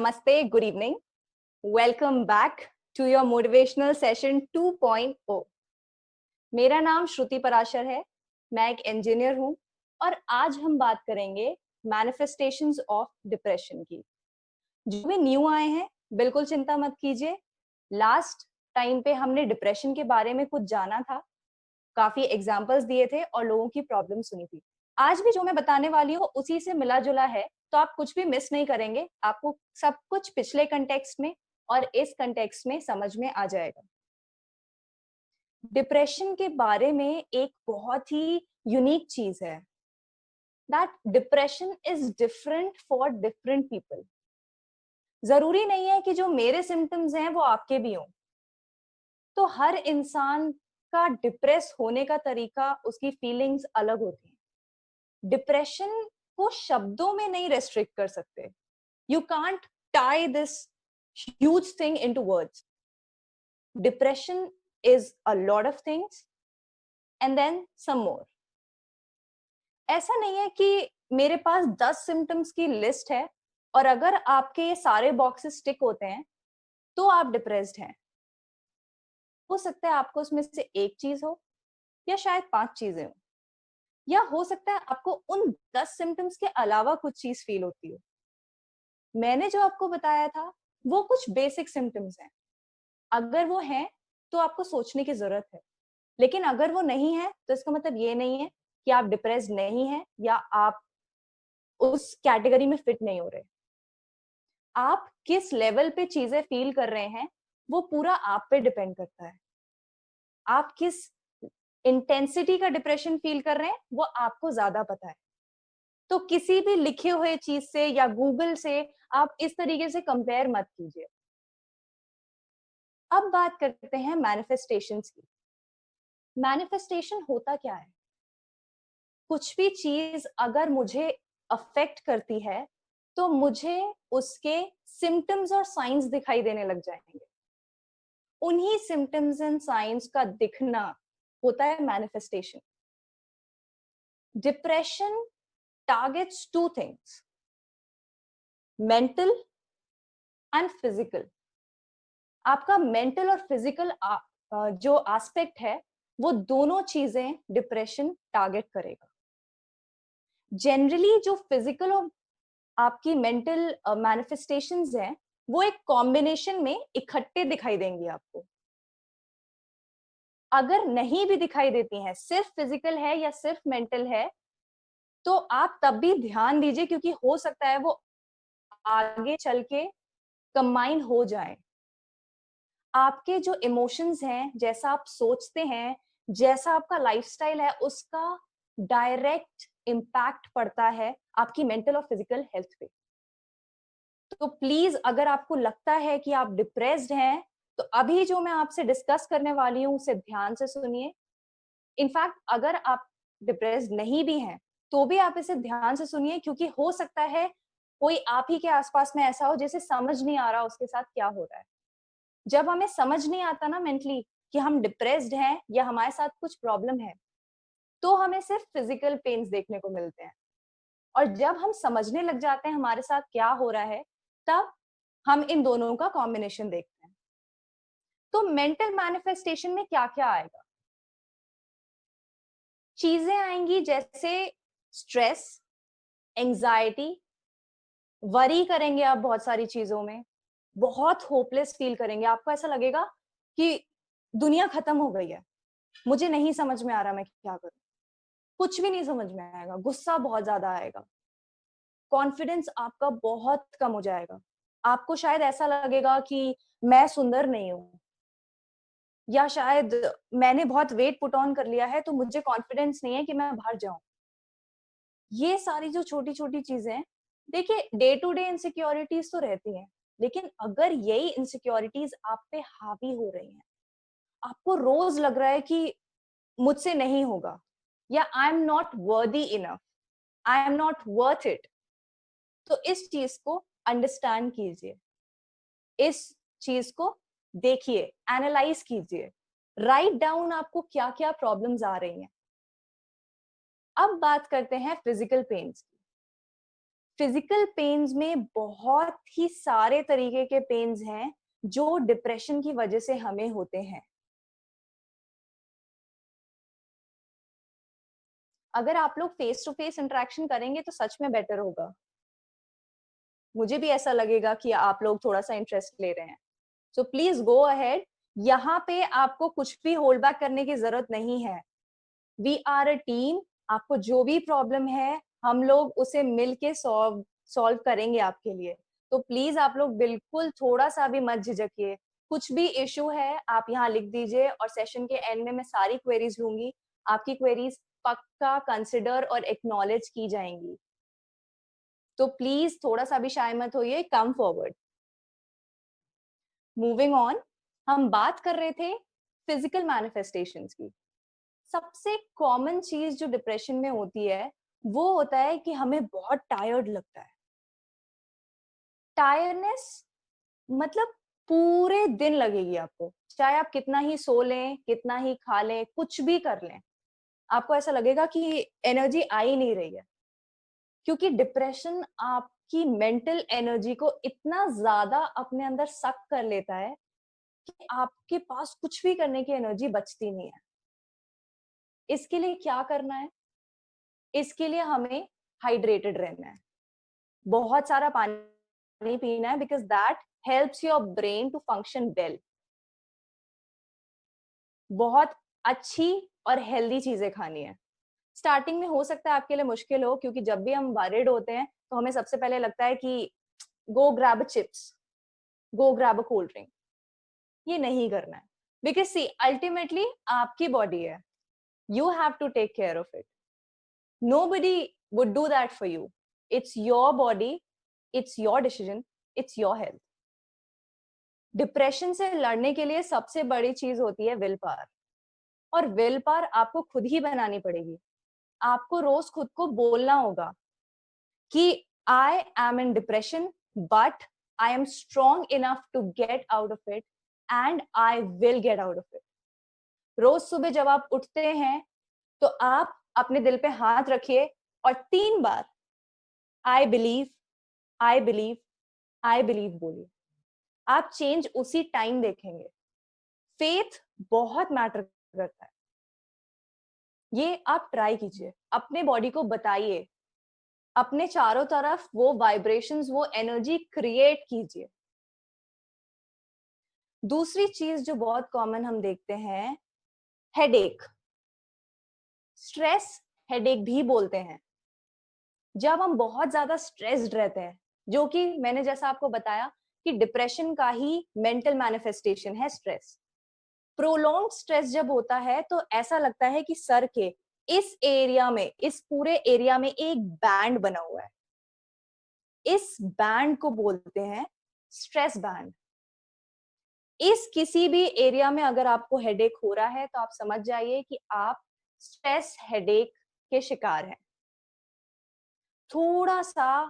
Namaste, good evening. Welcome back to your motivational session 2.0. मेरा नाम श्रुति पराशर है, मैं एक इंजीनियर हूँ और आज हम बात करेंगे मैनिफेस्टेशंस ऑफ डिप्रेशन की। जो भी न्यू आए हैं, बिल्कुल चिंता मत कीजिए। लास्ट टाइम पे हमने डिप्रेशन के बारे में कुछ जाना था, काफी एग्जाम्पल्स दिए थे और लोगों की प्रॉब्लम सुनी थी। आज भी जो मैं बताने वाली हूँ उसी से मिला जुला है, तो आप कुछ भी मिस नहीं करेंगे। आपको सब कुछ पिछले कंटेक्स्ट में और इस कंटेक्स्ट में समझ में आ जाएगा। डिप्रेशन के बारे में एक बहुत ही यूनिक चीज है, that depression is different for different people. जरूरी नहीं है कि जो मेरे सिम्टम्स हैं वो आपके भी हों। तो हर इंसान का डिप्रेस होने का तरीका, उसकी फीलिंग्स अलग होती हैं। डिप्रेशन को शब्दों में नहीं रेस्ट्रिक्ट कर सकते। You can't tie this huge thing into words. Depression is a lot of things and then some more. ऐसा नहीं है कि मेरे पास 10 सिम्टम्स की लिस्ट है और अगर आपके ये सारे बॉक्सेस टिक होते हैं तो आप डिप्रेस्ड हैं। हो सकता है आपको उसमें से एक चीज हो या शायद 5 चीजें हो, या हो सकता है आपको उन 10 सिम्टम्स के अलावा कुछ चीज फील होती हो। मैंने जो आपको बताया था वो कुछ बेसिक सिम्टम्स हैं। अगर वो हैं तो आपको सोचने की जरूरत है, लेकिन अगर वो नहीं है तो इसका मतलब ये नहीं है कि आप डिप्रेस्ड नहीं हैं या आप उस कैटेगरी में फिट नहीं हो रहे। आप किस लेवल पे चीजें फील कर रहे हैं वो पूरा आप पे डिपेंड करता है। आप किस इंटेंसिटी का डिप्रेशन फील कर रहे हैं वो आपको ज्यादा पता है। तो किसी भी लिखे हुए चीज से या गूगल से आप इस तरीके से कंपेयर मत कीजिए। अब बात करते हैं मैनिफेस्टेशंस की। मैनिफेस्टेशन होता क्या है? कुछ भी चीज अगर मुझे अफेक्ट करती है तो मुझे उसके सिम्टम्स और साइंस दिखाई देने लग जाएंगे। उन्हीं सिम्टम्स एंड साइंस का दिखना होता है manifestation. Depression targets two things, mental and physical. आपका मेंटल और फिजिकल जो एस्पेक्ट है वो दोनों चीजें डिप्रेशन टारगेट करेगा। जनरली जो फिजिकल और आपकी मेंटल मैनिफेस्टेशंस हैं वो एक कॉम्बिनेशन में इकट्ठे दिखाई देंगी आपको। अगर नहीं भी दिखाई देती हैं, सिर्फ फिजिकल है या सिर्फ मेंटल है, तो आप तब भी ध्यान दीजिए, क्योंकि हो सकता है वो आगे चल के कंबाइन हो जाए। आपके जो इमोशंस हैं, जैसा आप सोचते हैं, जैसा आपका लाइफस्टाइल है, उसका डायरेक्ट इम्पैक्ट पड़ता है आपकी मेंटल और फिजिकल हेल्थ पे। तो प्लीज अगर आपको लगता है कि आप डिप्रेस्ड हैं तो अभी जो मैं आपसे डिस्कस करने वाली हूँ उसे ध्यान से सुनिए। इनफैक्ट अगर आप डिप्रेस्ड नहीं भी हैं तो भी आप इसे ध्यान से सुनिए, क्योंकि हो सकता है कोई आप ही के आसपास में ऐसा हो जिसे समझ नहीं आ रहा उसके साथ क्या हो रहा है। जब हमें समझ नहीं आता ना मेंटली कि हम डिप्रेस्ड हैं या हमारे साथ कुछ प्रॉब्लम है, तो हमें सिर्फ फिजिकल पेन्स देखने को मिलते हैं। और जब हम समझने लग जाते हैं हमारे साथ क्या हो रहा है, तब हम इन दोनों का कॉम्बिनेशन देखते हैं। तो मेंटल मैनिफेस्टेशन में क्या क्या आएगा? चीजें आएंगी जैसे स्ट्रेस, एंजाइटी, वरी करेंगे आप बहुत सारी चीजों में, बहुत होपलेस फील करेंगे। आपको ऐसा लगेगा कि दुनिया खत्म हो गई है, मुझे नहीं समझ में आ रहा मैं क्या करूं। कुछ भी नहीं समझ में आएगा, गुस्सा बहुत ज्यादा आएगा, कॉन्फिडेंस आपका बहुत कम हो जाएगा। आपको शायद ऐसा लगेगा कि मैं सुंदर नहीं हूं, या शायद मैंने बहुत वेट पुट ऑन कर लिया है तो मुझे कॉन्फिडेंस नहीं है कि मैं बाहर जाऊं। ये सारी जो छोटी छोटी चीजें, देखिए डे टू डे इनसिक्योरिटीज तो रहती हैं, लेकिन अगर यही इनसिक्योरिटीज आप पे हावी हो रही हैं, आपको रोज लग रहा है कि मुझसे नहीं होगा, या आई am not worthy enough, I am not worth it, तो इस चीज को अंडरस्टैंड कीजिए, इस चीज को देखिए, एनालाइज कीजिए, राइट डाउन आपको क्या क्या प्रॉब्लम्स आ रही हैं। अब बात करते हैं फिजिकल पेन्स की। फिजिकल पेन्स में बहुत ही सारे तरीके के पेन्स हैं जो डिप्रेशन की वजह से हमें होते हैं। अगर आप लोग फेस टू फेस इंटरेक्शन करेंगे तो सच में बेटर होगा। मुझे भी ऐसा लगेगा कि आप लोग थोड़ा सा इंटरेस्ट ले रहे हैं। So please go ahead. यहाँ पे आपको कुछ भी होल्ड बैक करने की जरूरत नहीं है। We are a team. आपको जो भी प्रॉब्लम है हम लोग उसे मिलके सॉल्व करेंगे आपके लिए। तो प्लीज आप लोग बिल्कुल थोड़ा सा भी मत झिझकिए। कुछ भी इशू है आप यहाँ लिख दीजिए और सेशन के एंड में मैं सारी क्वेरीज लूंगी। आपकी क्वेरीज पक्का कंसिडर और एक्नॉलेज की जाएंगी। तो प्लीज थोड़ा सा भी शाय मत होइए, कम फॉरवर्ड। मूविंग ऑन, हम बात कर रहे थे फिजिकल मैनिफेस्टेशंस की। सबसे कॉमन चीज जो डिप्रेशन में होती है वो होता है कि हमें बहुत टायर्ड लगता है। टायर्डनेस मतलब पूरे दिन लगेगी आपको, चाहे आप कितना ही सो लें, कितना ही खा लें, कुछ भी कर लें, आपको ऐसा लगेगा कि एनर्जी आ ही नहीं रही है। क्योंकि डिप्रेशन आपकी मेंटल एनर्जी को इतना ज्यादा अपने अंदर सक कर लेता है कि आपके पास कुछ भी करने की एनर्जी बचती नहीं है। इसके लिए क्या करना है? इसके लिए हमें हाइड्रेटेड रहना है, बहुत सारा पानी पीना है, because that helps your brain to function well. बहुत अच्छी और हेल्दी चीजें खानी है। स्टार्टिंग में हो सकता है आपके लिए मुश्किल हो, क्योंकि जब भी हम वरिड होते हैं तो हमें सबसे पहले लगता है कि गो grab chips, go grab a cold drink. ये नहीं करना है, बिकॉज सी अल्टीमेटली आपकी बॉडी है, you have to take care of it. Nobody would do that for you. It's your body, it's your decision, it's your health. Depression से लड़ने के लिए सबसे बड़ी चीज होती है विल पावर। और विल पावर आपको खुद ही बनानी पड़ेगी। आपको रोज खुद को बोलना होगा कि I am in depression but I am strong enough to get out of it and I will get out of it. रोज सुबह जब आप उठते हैं तो आप अपने दिल पे हाथ रखिए और 3 बार I believe, I believe, I believe बोलिए। आप चेंज उसी टाइम देखेंगे। फेथ बहुत मैटर करता है। ये आप ट्राई कीजिए, अपने बॉडी को बताइए, अपने चारों तरफ वो वाइब्रेशंस, वो एनर्जी क्रिएट कीजिए। दूसरी चीज जो बहुत कॉमन हम देखते हैं, हेडेक। स्ट्रेस हेडेक भी बोलते हैं। जब हम बहुत ज्यादा स्ट्रेस्ड रहते हैं, जो कि मैंने जैसा आपको बताया कि डिप्रेशन का ही मेंटल मैनिफेस्टेशन है स्ट्रेस। प्रोलॉन्ग स्ट्रेस जब होता है तो ऐसा लगता है कि सर के इस एरिया में, इस पूरे एरिया में एक बैंड बना हुआ है। इस बैंड को बोलते हैं स्ट्रेस बैंड। इस किसी भी एरिया में अगर आपको हेडेक हो रहा है तो आप समझ जाइए कि आप स्ट्रेस हेडेक के शिकार हैं। थोड़ा सा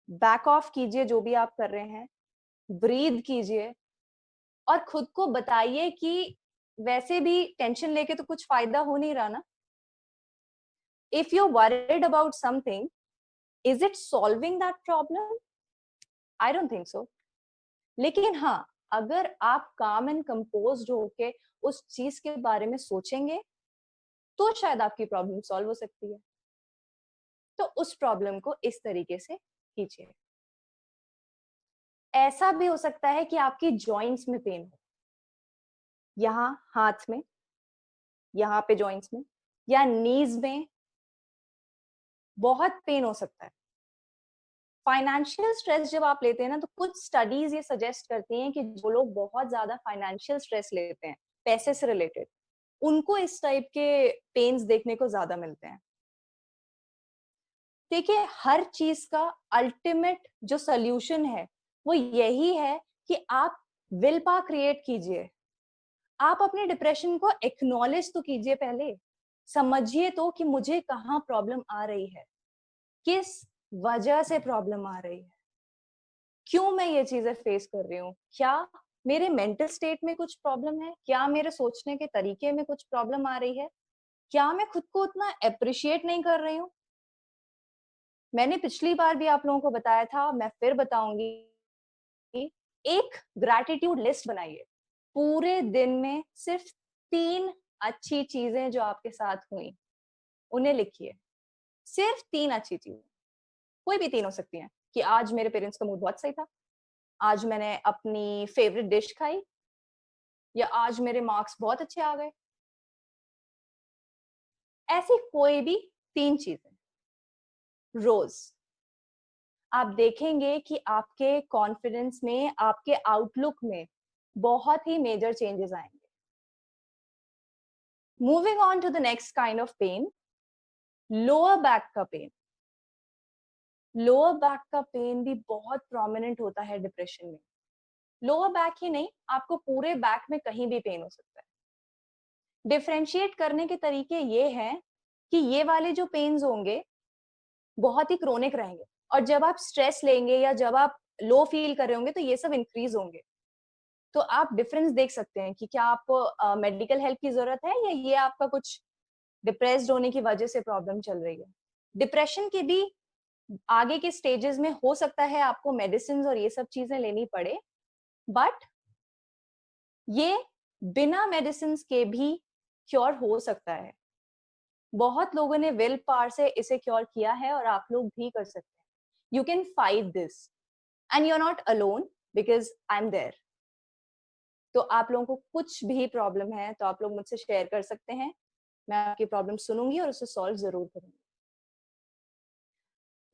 बैक ऑफ कीजिए जो भी आप कर रहे हैं, ब्रीद कीजिए और खुद को बताइए कि वैसे भी टेंशन लेके तो कुछ फायदा हो नहीं रहा ना। If you worried about something, is it solving that problem? I don't think so. लेकिन हाँ, अगर आप काम एंड कंपोज्ड होके उस चीज के बारे में सोचेंगे तो शायद आपकी प्रॉब्लम सॉल्व हो सकती है। तो उस प्रॉब्लम को इस तरीके से कीजिए। ऐसा भी हो सकता है कि आपकी जॉइंट्स में पेन हो, यहाँ हाथ में, यहाँ पे जॉइंट्स में या नीज में बहुत पेन हो सकता है। फाइनेंशियल स्ट्रेस जब आप लेते हैं ना, तो कुछ स्टडीज ये सजेस्ट करती हैं कि जो लोग बहुत ज्यादा फाइनेंशियल स्ट्रेस लेते हैं, पैसे से रिलेटेड, उनको इस टाइप के पेन्स देखने को ज्यादा मिलते हैं। देखिए, हर चीज का अल्टीमेट जो सोल्यूशन है वो यही है कि आप विल पावर क्रिएट कीजिए। आप अपने डिप्रेशन को एक्नॉलेज तो कीजिए, पहले समझिए तो कि मुझे कहाँ प्रॉब्लम आ रही है, किस वजह से प्रॉब्लम आ रही है, क्यों मैं ये चीजें फेस कर रही हूँ। क्या मेरे मेंटल स्टेट में कुछ प्रॉब्लम है? क्या मेरे सोचने के तरीके में कुछ प्रॉब्लम आ रही है? क्या मैं खुद को उतना अप्रिशिएट नहीं कर रही हूँ? मैंने पिछली बार भी आप लोगों को बताया था, मैं फिर बताऊंगी, एक ग्रैटिट्यूड लिस्ट बनाइए। पूरे दिन में सिर्फ 3 अच्छी चीजें जो आपके साथ हुई उन्हें लिखिए। सिर्फ 3 अच्छी चीजें, कोई भी 3 हो सकती हैं, कि आज मेरे पेरेंट्स का मूड बहुत सही था, आज मैंने अपनी फेवरेट डिश खाई, या आज मेरे मार्क्स बहुत अच्छे आ गए। ऐसी कोई भी 3 चीजें रोज। आप देखेंगे कि आपके कॉन्फिडेंस में, आपके आउटलुक में बहुत ही मेजर चेंजेस आएंगे। Moving on to the next kind of pain, lower back का पेन। लोअर बैक का पेन भी बहुत प्रोमिनेंट होता है डिप्रेशन में। लोअर बैक ही नहीं, आपको पूरे बैक में कहीं भी पेन हो सकता है। डिफरेंशिएट करने के तरीके ये हैं कि ये वाले जो पेन्स होंगे बहुत ही क्रोनिक रहेंगे, और जब आप स्ट्रेस लेंगे या जब आप लो फील कर रहे होंगे तो ये सब इंक्रीज होंगे। तो आप डिफरेंस देख सकते हैं कि क्या आपको मेडिकल हेल्प की जरूरत है, या ये आपका कुछ डिप्रेस्ड होने की वजह से प्रॉब्लम चल रही है। डिप्रेशन के भी आगे के स्टेजेस में हो सकता है आपको मेडिसिन और ये सब चीजें लेनी पड़े, बट ये बिना मेडिसिन के भी क्योर हो सकता है। बहुत लोगों ने विल पावर से इसे क्योर किया है, और आप लोग भी कर सकते हैं। You can fight this and you are not alone, because I am there. तो आप लोगों को कुछ भी प्रॉब्लम है तो आप लोग मुझसे शेयर कर सकते हैं, मैं आपकी प्रॉब्लम सुनूंगी और उसे सॉल्व जरूर करूंगी।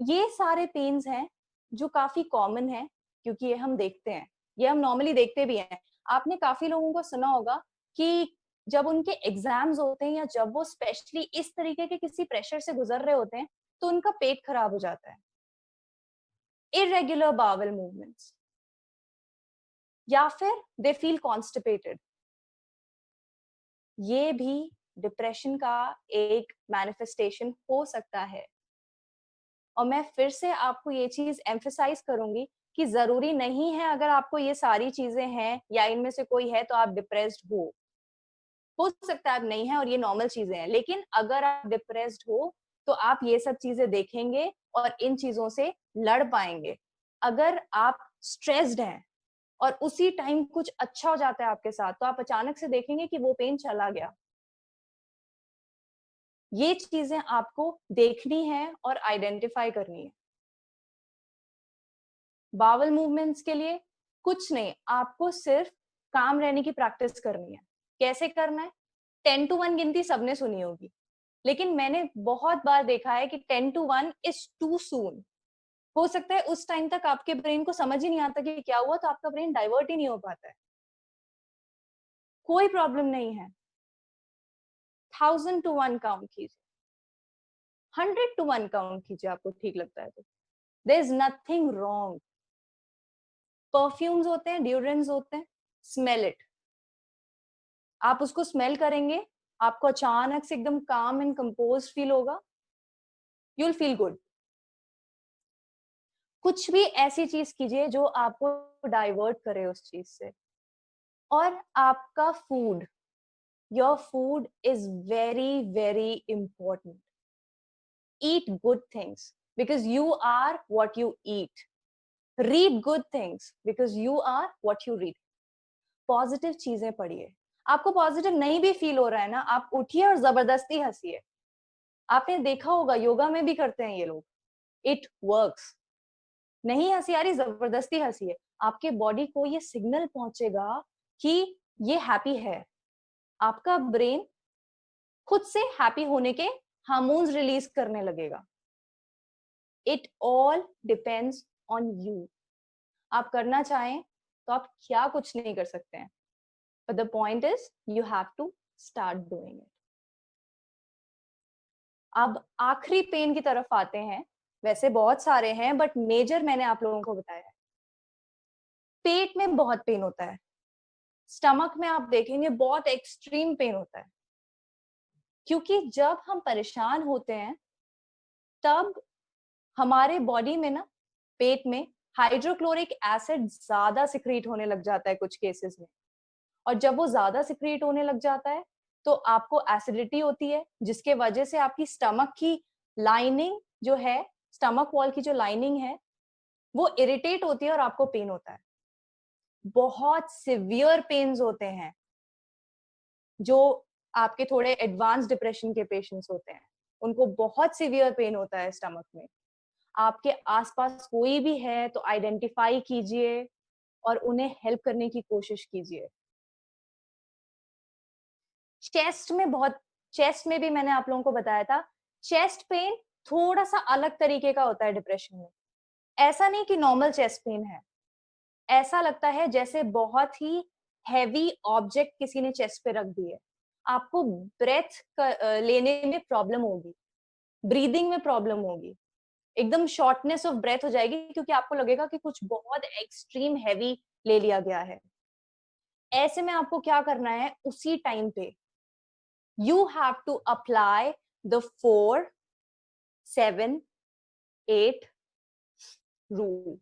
ये सारे पेन्स हैं जो काफी कॉमन है, क्योंकि ये हम देखते हैं, ये हम नॉर्मली देखते भी हैं। आपने काफी लोगों को सुना होगा कि जब उनके एग्जाम्स होते हैं, या जब वो स्पेशली इस तरीके के किसी प्रेशर से गुजर रहे होते हैं, तो उनका पेट खराब हो जाता है। इरेगुलर बावल मूवमेंट्स, या फिर दे फील कॉन्स्टिपेटेड। ये भी डिप्रेशन का एक मैनिफेस्टेशन हो सकता है। और मैं फिर से आपको ये चीज एम्फेसाइज करूंगी कि जरूरी नहीं है अगर आपको ये सारी चीजें हैं या इनमें से कोई है तो आप डिप्रेस्ड हो सकता है आप नहीं है और ये नॉर्मल चीजें हैं, लेकिन अगर आप डिप्रेस्ड हो तो आप ये सब चीजें देखेंगे और इन चीजों से लड़ पाएंगे। अगर आप स्ट्रेस्ड हैं और उसी टाइम कुछ अच्छा हो जाता है आपके साथ, तो आप अचानक से देखेंगे कि वो पेन चला गया। ये चीजें आपको देखनी है और आइडेंटिफाई करनी है। बावल मूवमेंट्स के लिए कुछ नहीं, आपको सिर्फ काम रहने की प्रैक्टिस करनी है। कैसे करना है? 10 to 1 गिनती सबने सुनी होगी, लेकिन मैंने बहुत बार देखा है कि 10 to 1 इज टू सून। हो सकता है उस टाइम तक आपके ब्रेन को समझ ही नहीं आता कि क्या हुआ, तो आपका ब्रेन डाइवर्ट ही नहीं हो पाता है। कोई प्रॉब्लम नहीं है। 1000 to 1 काउंट कीजिए, 100 to 1 काउंट कीजिए, आपको ठीक लगता है तो। There is nothing wrong. Perfumes होते हैं, डिओड्रेंट्स होते हैं, स्मेल इट। आप उसको स्मेल करेंगे, आपको अचानक से एकदम काम एंड कंपोज फील होगा, यू विल फील गुड। कुछ भी ऐसी चीज कीजिए जो आपको डाइवर्ट करे उस चीज से। और आपका food, your food is very very important. Eat good things because you are what you eat. Read good things because you are what you read. Positive चीजें पढ़िए। आपको पॉजिटिव नहीं भी फील हो रहा है ना, आप उठिए और जबरदस्ती हंसिए। आपने देखा होगा योगा में भी करते हैं ये लोग, इट वर्क्स। नहीं हंसी आ रही, जबरदस्ती हंसी है। आपके बॉडी को ये सिग्नल पहुंचेगा कि ये हैप्पी है। आपका ब्रेन खुद से हैप्पी होने के हार्मोन्स रिलीज करने लगेगा। It all depends on you. आप करना चाहें तो आप क्या कुछ नहीं कर सकते हैं, but the point is you have to start doing it. अब आखिरी पेन की तरफ आते हैं। वैसे बहुत सारे हैं, बट मेजर मैंने आप लोगों को बताया है। पेट में बहुत पेन होता है, स्टमक में आप देखेंगे बहुत एक्सट्रीम पेन होता है, क्योंकि जब हम परेशान होते हैं तब हमारे बॉडी में ना, पेट में हाइड्रोक्लोरिक एसिड ज्यादा सिक्रीट होने लग जाता है कुछ केसेस में। और जब वो ज्यादा सिक्रीट होने लग जाता है तो आपको एसिडिटी होती है, जिसके वजह से आपकी स्टमक की लाइनिंग जो है स्टमक वॉल की जो लाइनिंग है वो इरिटेट होती है और आपको पेन होता है। बहुत सिवियर पेन्स होते हैं जो आपके थोड़े एडवांस डिप्रेशन के पेशेंट्स होते हैं, उनको बहुत सिवियर पेन होता है स्टमक में। आपके आसपास कोई भी है तो आइडेंटिफाई कीजिए और उन्हें हेल्प करने की कोशिश कीजिए। चेस्ट में भी मैंने आप लोगों को बताया था, चेस्ट पेन थोड़ा सा अलग तरीके का होता है डिप्रेशन में। ऐसा नहीं कि नॉर्मल चेस्ट पेन है, ऐसा लगता है जैसे बहुत ही हैवी ऑब्जेक्ट किसी ने चेस्ट पे रख दी है। आपको ब्रेथ लेने में प्रॉब्लम होगी, ब्रीदिंग में प्रॉब्लम होगी, एकदम शॉर्टनेस ऑफ ब्रेथ हो जाएगी क्योंकि आपको लगेगा कि कुछ बहुत एक्सट्रीम हैवी ले लिया गया है। ऐसे में आपको क्या करना है, उसी टाइम पे you have to apply the 4, 7, 8 rule.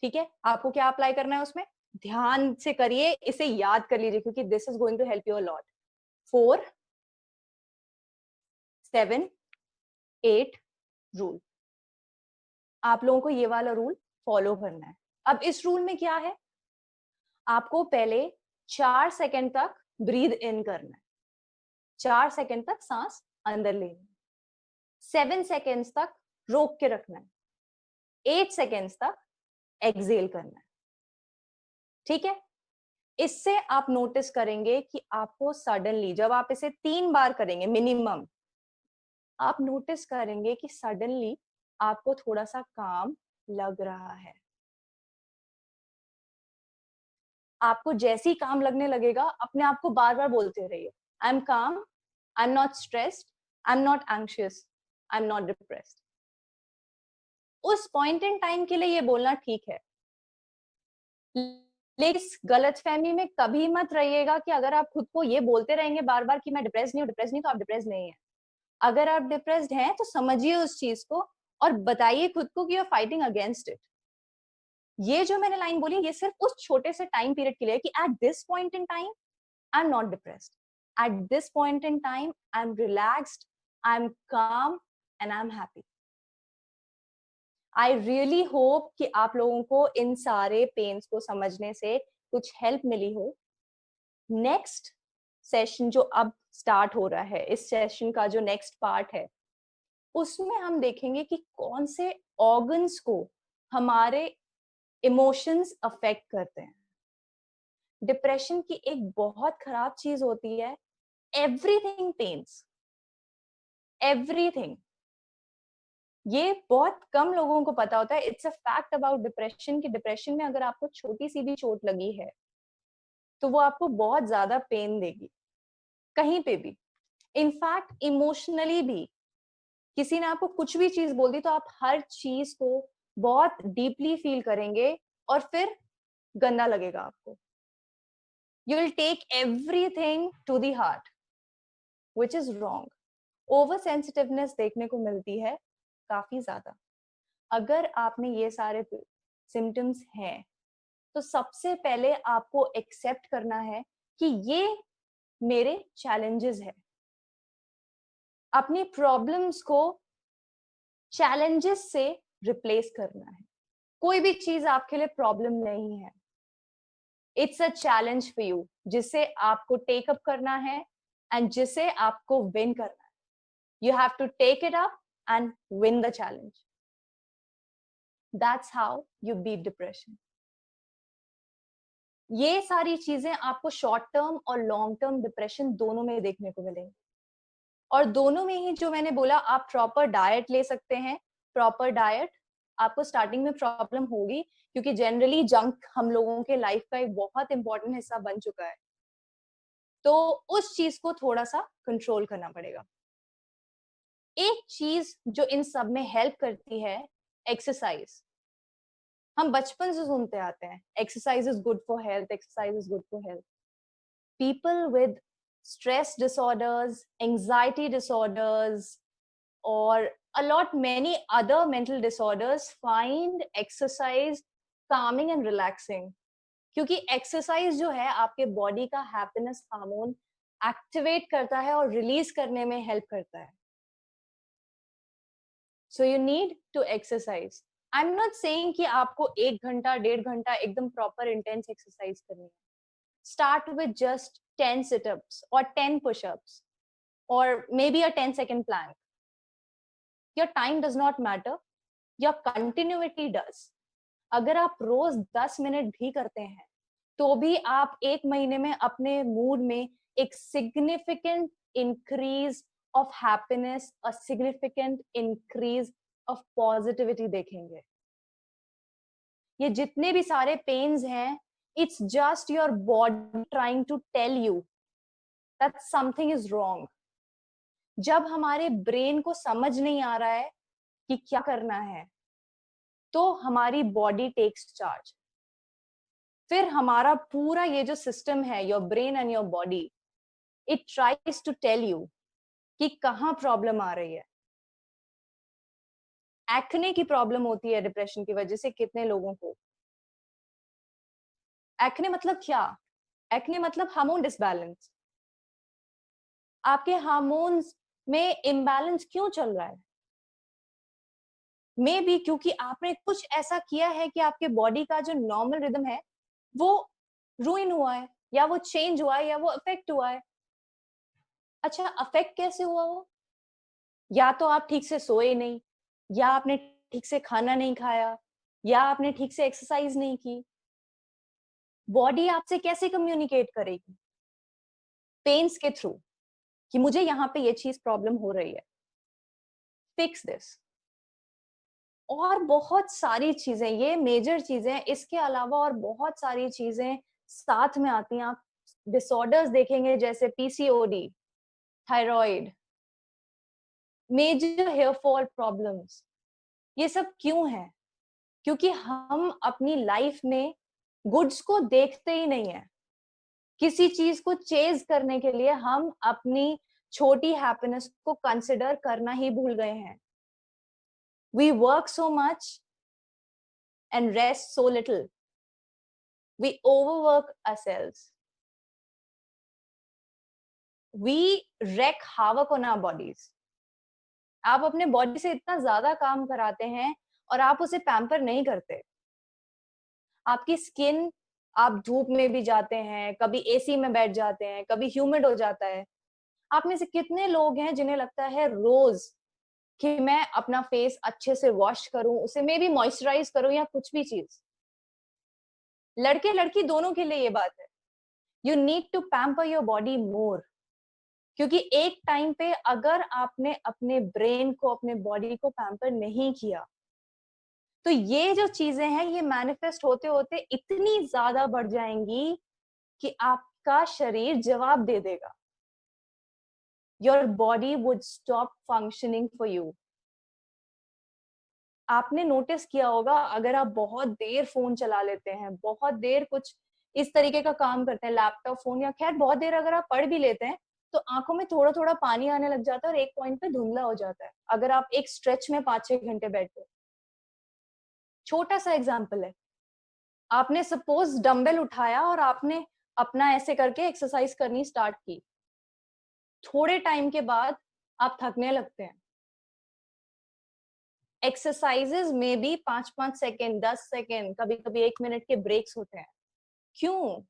ठीक है, आपको क्या अप्लाई करना है उसमें, ध्यान से करिए, इसे याद कर लीजिए क्योंकि this is going to help you a lot. 4, 7, 8 rule, आप लोगों को ये वाला रूल फॉलो करना है। अब इस रूल में क्या है, आपको पहले 4 सेकंड तक ब्रीद इन करना है, 4 सेकंड तक सांस अंदर लेनी है, 7 सेकंड्स तक रोक के रखना है, 8 सेकंड्स तक एक्सेल करना है। ठीक है, इससे आप नोटिस करेंगे कि आपको सडनली, जब आप इसे 3 बार करेंगे मिनिमम, आप नोटिस करेंगे कि सडनली आपको थोड़ा सा काम लग रहा है। आपको जैसी काम लगने लगेगा, अपने आप को बार बार बोलते रहिए, आई एम काम, आई am not stressed, I am not anxious, I am not depressed. उस पॉइंट इन टाइम के लिए ये बोलना ठीक है, लेकिन इस गलतफहमी में कभी मत रहिएगा कि अगर आप खुद को ये बोलते रहेंगे बार बार कि मैं डिप्रेस नहीं हूँ, डिप्रेस नहीं, तो आप डिप्रेस नहीं है। अगर आप डिप्रेस्ड हैं तो समझिए उस चीज को और बताइए खुद को कि you are fighting against it. ये जो मैंने लाइन बोली, ये सिर्फ उस छोटे से टाइम पीरियड के लिए कि at this point in time I am not depressed, at this point in time I am relaxed, I am calm and I am happy. I really hope कि आप लोगों को इन सारे पेन्स को समझने से कुछ हेल्प मिली हो। नेक्स्ट सेशन जो अब स्टार्ट हो रहा है, इस सेशन का जो नेक्स्ट पार्ट है, उसमें हम देखेंगे कि कौन से ऑर्गन्स को हमारे इमोशंस अफेक्ट करते हैं। डिप्रेशन की एक बहुत खराब चीज होती है, एवरीथिंग पेन्स, एवरीथिंग। ये बहुत कम लोगों को पता होता है। It's a fact about depression कि डिप्रेशन में अगर आपको छोटी सी भी चोट लगी है तो वो आपको बहुत ज्यादा पेन देगी, कहीं पे भी। इनफैक्ट इमोशनली भी, किसी ने आपको कुछ भी चीज बोल दी तो आप हर चीज को बहुत डीपली फील करेंगे और फिर गंदा लगेगा आपको। You will take everything to the heart, which is wrong. Over sensitiveness देखने को मिलती है काफी ज्यादा। अगर आप में ये सारे सिम्टम्स हैं तो सबसे पहले आपको एक्सेप्ट करना है कि ये मेरे चैलेंजेस है। अपनी प्रॉब्लम्स को चैलेंजेस से रिप्लेस करना है। कोई भी चीज आपके लिए प्रॉब्लम नहीं है, it's a challenge for you, जिसे आपको टेक अप करना है एंड जिसे आपको विन करना है। You have to take it up and win the challenge. That's how you beat depression. ये सारी चीजें आपको शॉर्ट टर्म और लॉन्ग टर्म डिप्रेशन दोनों में देखने को मिलेंगी। और दोनों में ही जो मैंने बोला, आप प्रॉपर डाइट ले सकते हैं। प्रॉपर डाइट, आपको स्टार्टिंग में प्रॉब्लम होगी क्योंकि जनरली जंक हम लोगों के लाइफ का एक बहुत इंपॉर्टेंट हिस्सा बन चुका है, तो उस चीज को थोड़ा सा कंट्रोल करना पड़ेगा। एक चीज जो इन सब में हेल्प करती है, एक्सरसाइज। हम बचपन से सुनते आते हैं exercise is good for health, exercise is good for health. People with stress disorders, anxiety disorders, or a lot many other mental disorders find exercise calming and relaxing, क्योंकि एक्सरसाइज जो है आपके बॉडी का हैप्पीनेस हार्मोन एक्टिवेट करता है और release करने में हेल्प करता है। So you need to exercise. I'm not saying कि आपको 1 घंटा 1.5 घंटा एकदम proper intense exercise करनी है. Start with just 10 sit-ups or 10 push-ups or maybe a 10-second plank. Your time does not matter. Your continuity does. अगर आप रोज 10 मिनट भी करते हैं तो भी आप 1 महीने में अपने मूड में एक significant increase of happiness, a significant increase of positivity देखेंगे. ये जितने भी सारे पेन्स हैं, it's just your body trying to tell you that something is wrong. जब हमारे ब्रेन को समझ नहीं आ रहा है कि क्या करना है, तो हमारी बॉडी टेक्स चार्ज. फिर हमारा पूरा ये जो सिस्टम है, your brain and your body, it tries to tell you कि कहाँ प्रॉब्लम आ रही है. एक्ने की प्रॉब्लम होती है डिप्रेशन की वजह से कितने लोगों को. एक्ने मतलब क्या? एक्ने मतलब हार्मोन डिसबैलेंस. आपके हार्मोन्स में इम्बैलेंस क्यों चल रहा है? मे बी क्योंकि आपने कुछ ऐसा किया है कि आपके बॉडी का जो नॉर्मल रिदम है वो रूइन हुआ है, या वो चेंज हुआ है, या वो अफेक्ट हुआ है. अच्छा, अफेक्ट कैसे हुआ वो? या तो आप ठीक से सोए नहीं, या आपने ठीक से खाना नहीं खाया, या आपने ठीक से एक्सरसाइज नहीं की. बॉडी आपसे कैसे कम्युनिकेट करेगी? पेन्स के थ्रू, कि मुझे यहाँ पे ये चीज प्रॉब्लम हो रही है, फिक्स दिस. और बहुत सारी चीजें, ये मेजर चीजें, इसके अलावा और बहुत सारी चीजें साथ में आती हैं. आप डिसऑर्डर्स देखेंगे जैसे PCOD, thyroid, major hair fall problems. ये सब क्यों है? क्योंकि हम अपनी लाइफ में गुड्स को देखते ही नहीं है. किसी चीज को चेज करने के लिए हम अपनी छोटी हैप्पीनेस को कंसिडर करना ही भूल गए हैं. We work so much and rest so little. We overwork ourselves. We wreak havoc on our bodies. आप अपने बॉडी से इतना ज्यादा काम कराते हैं और आप उसे पैम्पर नहीं करते. आपकी स्किन, आप धूप में भी जाते हैं, कभी एसी में बैठ जाते हैं, कभी ह्यूमिड हो जाता है. आप में से कितने लोग हैं जिन्हें लगता है रोज कि मैं अपना फेस अच्छे से वॉश करूं, उसे मे भी मॉइस्चराइज करूं या कुछ भी चीज. लड़के लड़की दोनों के लिए ये बात है. You need to pamper your body more. क्योंकि एक टाइम पे अगर आपने अपने ब्रेन को, अपने बॉडी को पैम्पर नहीं किया, तो ये जो चीजें हैं ये मैनिफेस्ट होते होते इतनी ज्यादा बढ़ जाएंगी कि आपका शरीर जवाब दे देगा. Your body would stop functioning for you. आपने नोटिस किया होगा, अगर आप बहुत देर फोन चला लेते हैं, बहुत देर कुछ इस तरीके का काम करते हैं, लैपटॉप, फोन, या खैर बहुत देर अगर आप पढ़ भी लेते हैं, तो आंखों में थोड़ा थोड़ा पानी आने लग जाता है और एक पॉइंट पे धुंधला हो जाता है अगर आप एक स्ट्रेच में 5-6 घंटे बैठते. छोटा सा एग्जाम्पल है, आपने सपोज डंबल उठाया और आपने अपना ऐसे करके एक्सरसाइज करनी स्टार्ट की. थोड़े टाइम के बाद आप थकने लगते हैं. एक्सरसाइजेज में भी 5-5 सेकेंड, 10 सेकेंड, कभी कभी 1 मिनट के ब्रेक्स होते हैं. क्यों?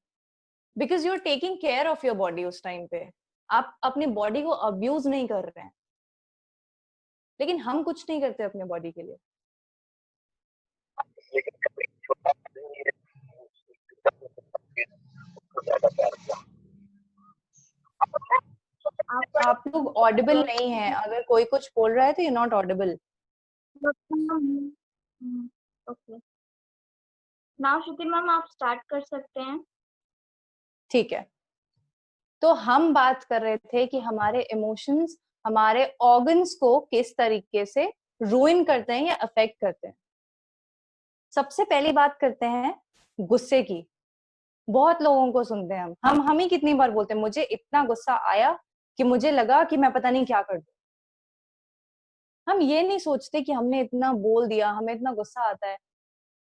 Because you are taking care of your body. उस टाइम पे आप अपनी बॉडी को अब्यूज नहीं कर रहे हैं. लेकिन हम कुछ नहीं करते अपने बॉडी के लिए. आप लोग ऑडिबल नहीं हैं. अगर कोई कुछ बोल रहा है तो you not Audible. Okay, now Shruti ma'am आप स्टार्ट कर सकते हैं. ठीक है. तो हम बात कर रहे थे कि हमारे इमोशंस हमारे ऑर्गन्स को किस तरीके से रूइन करते हैं या अफेक्ट करते हैं. सबसे पहली बात करते हैं गुस्से की. बहुत लोगों को सुनते हैं हम ही कितनी बार बोलते हैं, मुझे इतना गुस्सा आया कि मुझे लगा कि मैं पता नहीं क्या कर दूं. हम ये नहीं सोचते कि हमने इतना बोल दिया, हमें इतना गुस्सा आता है.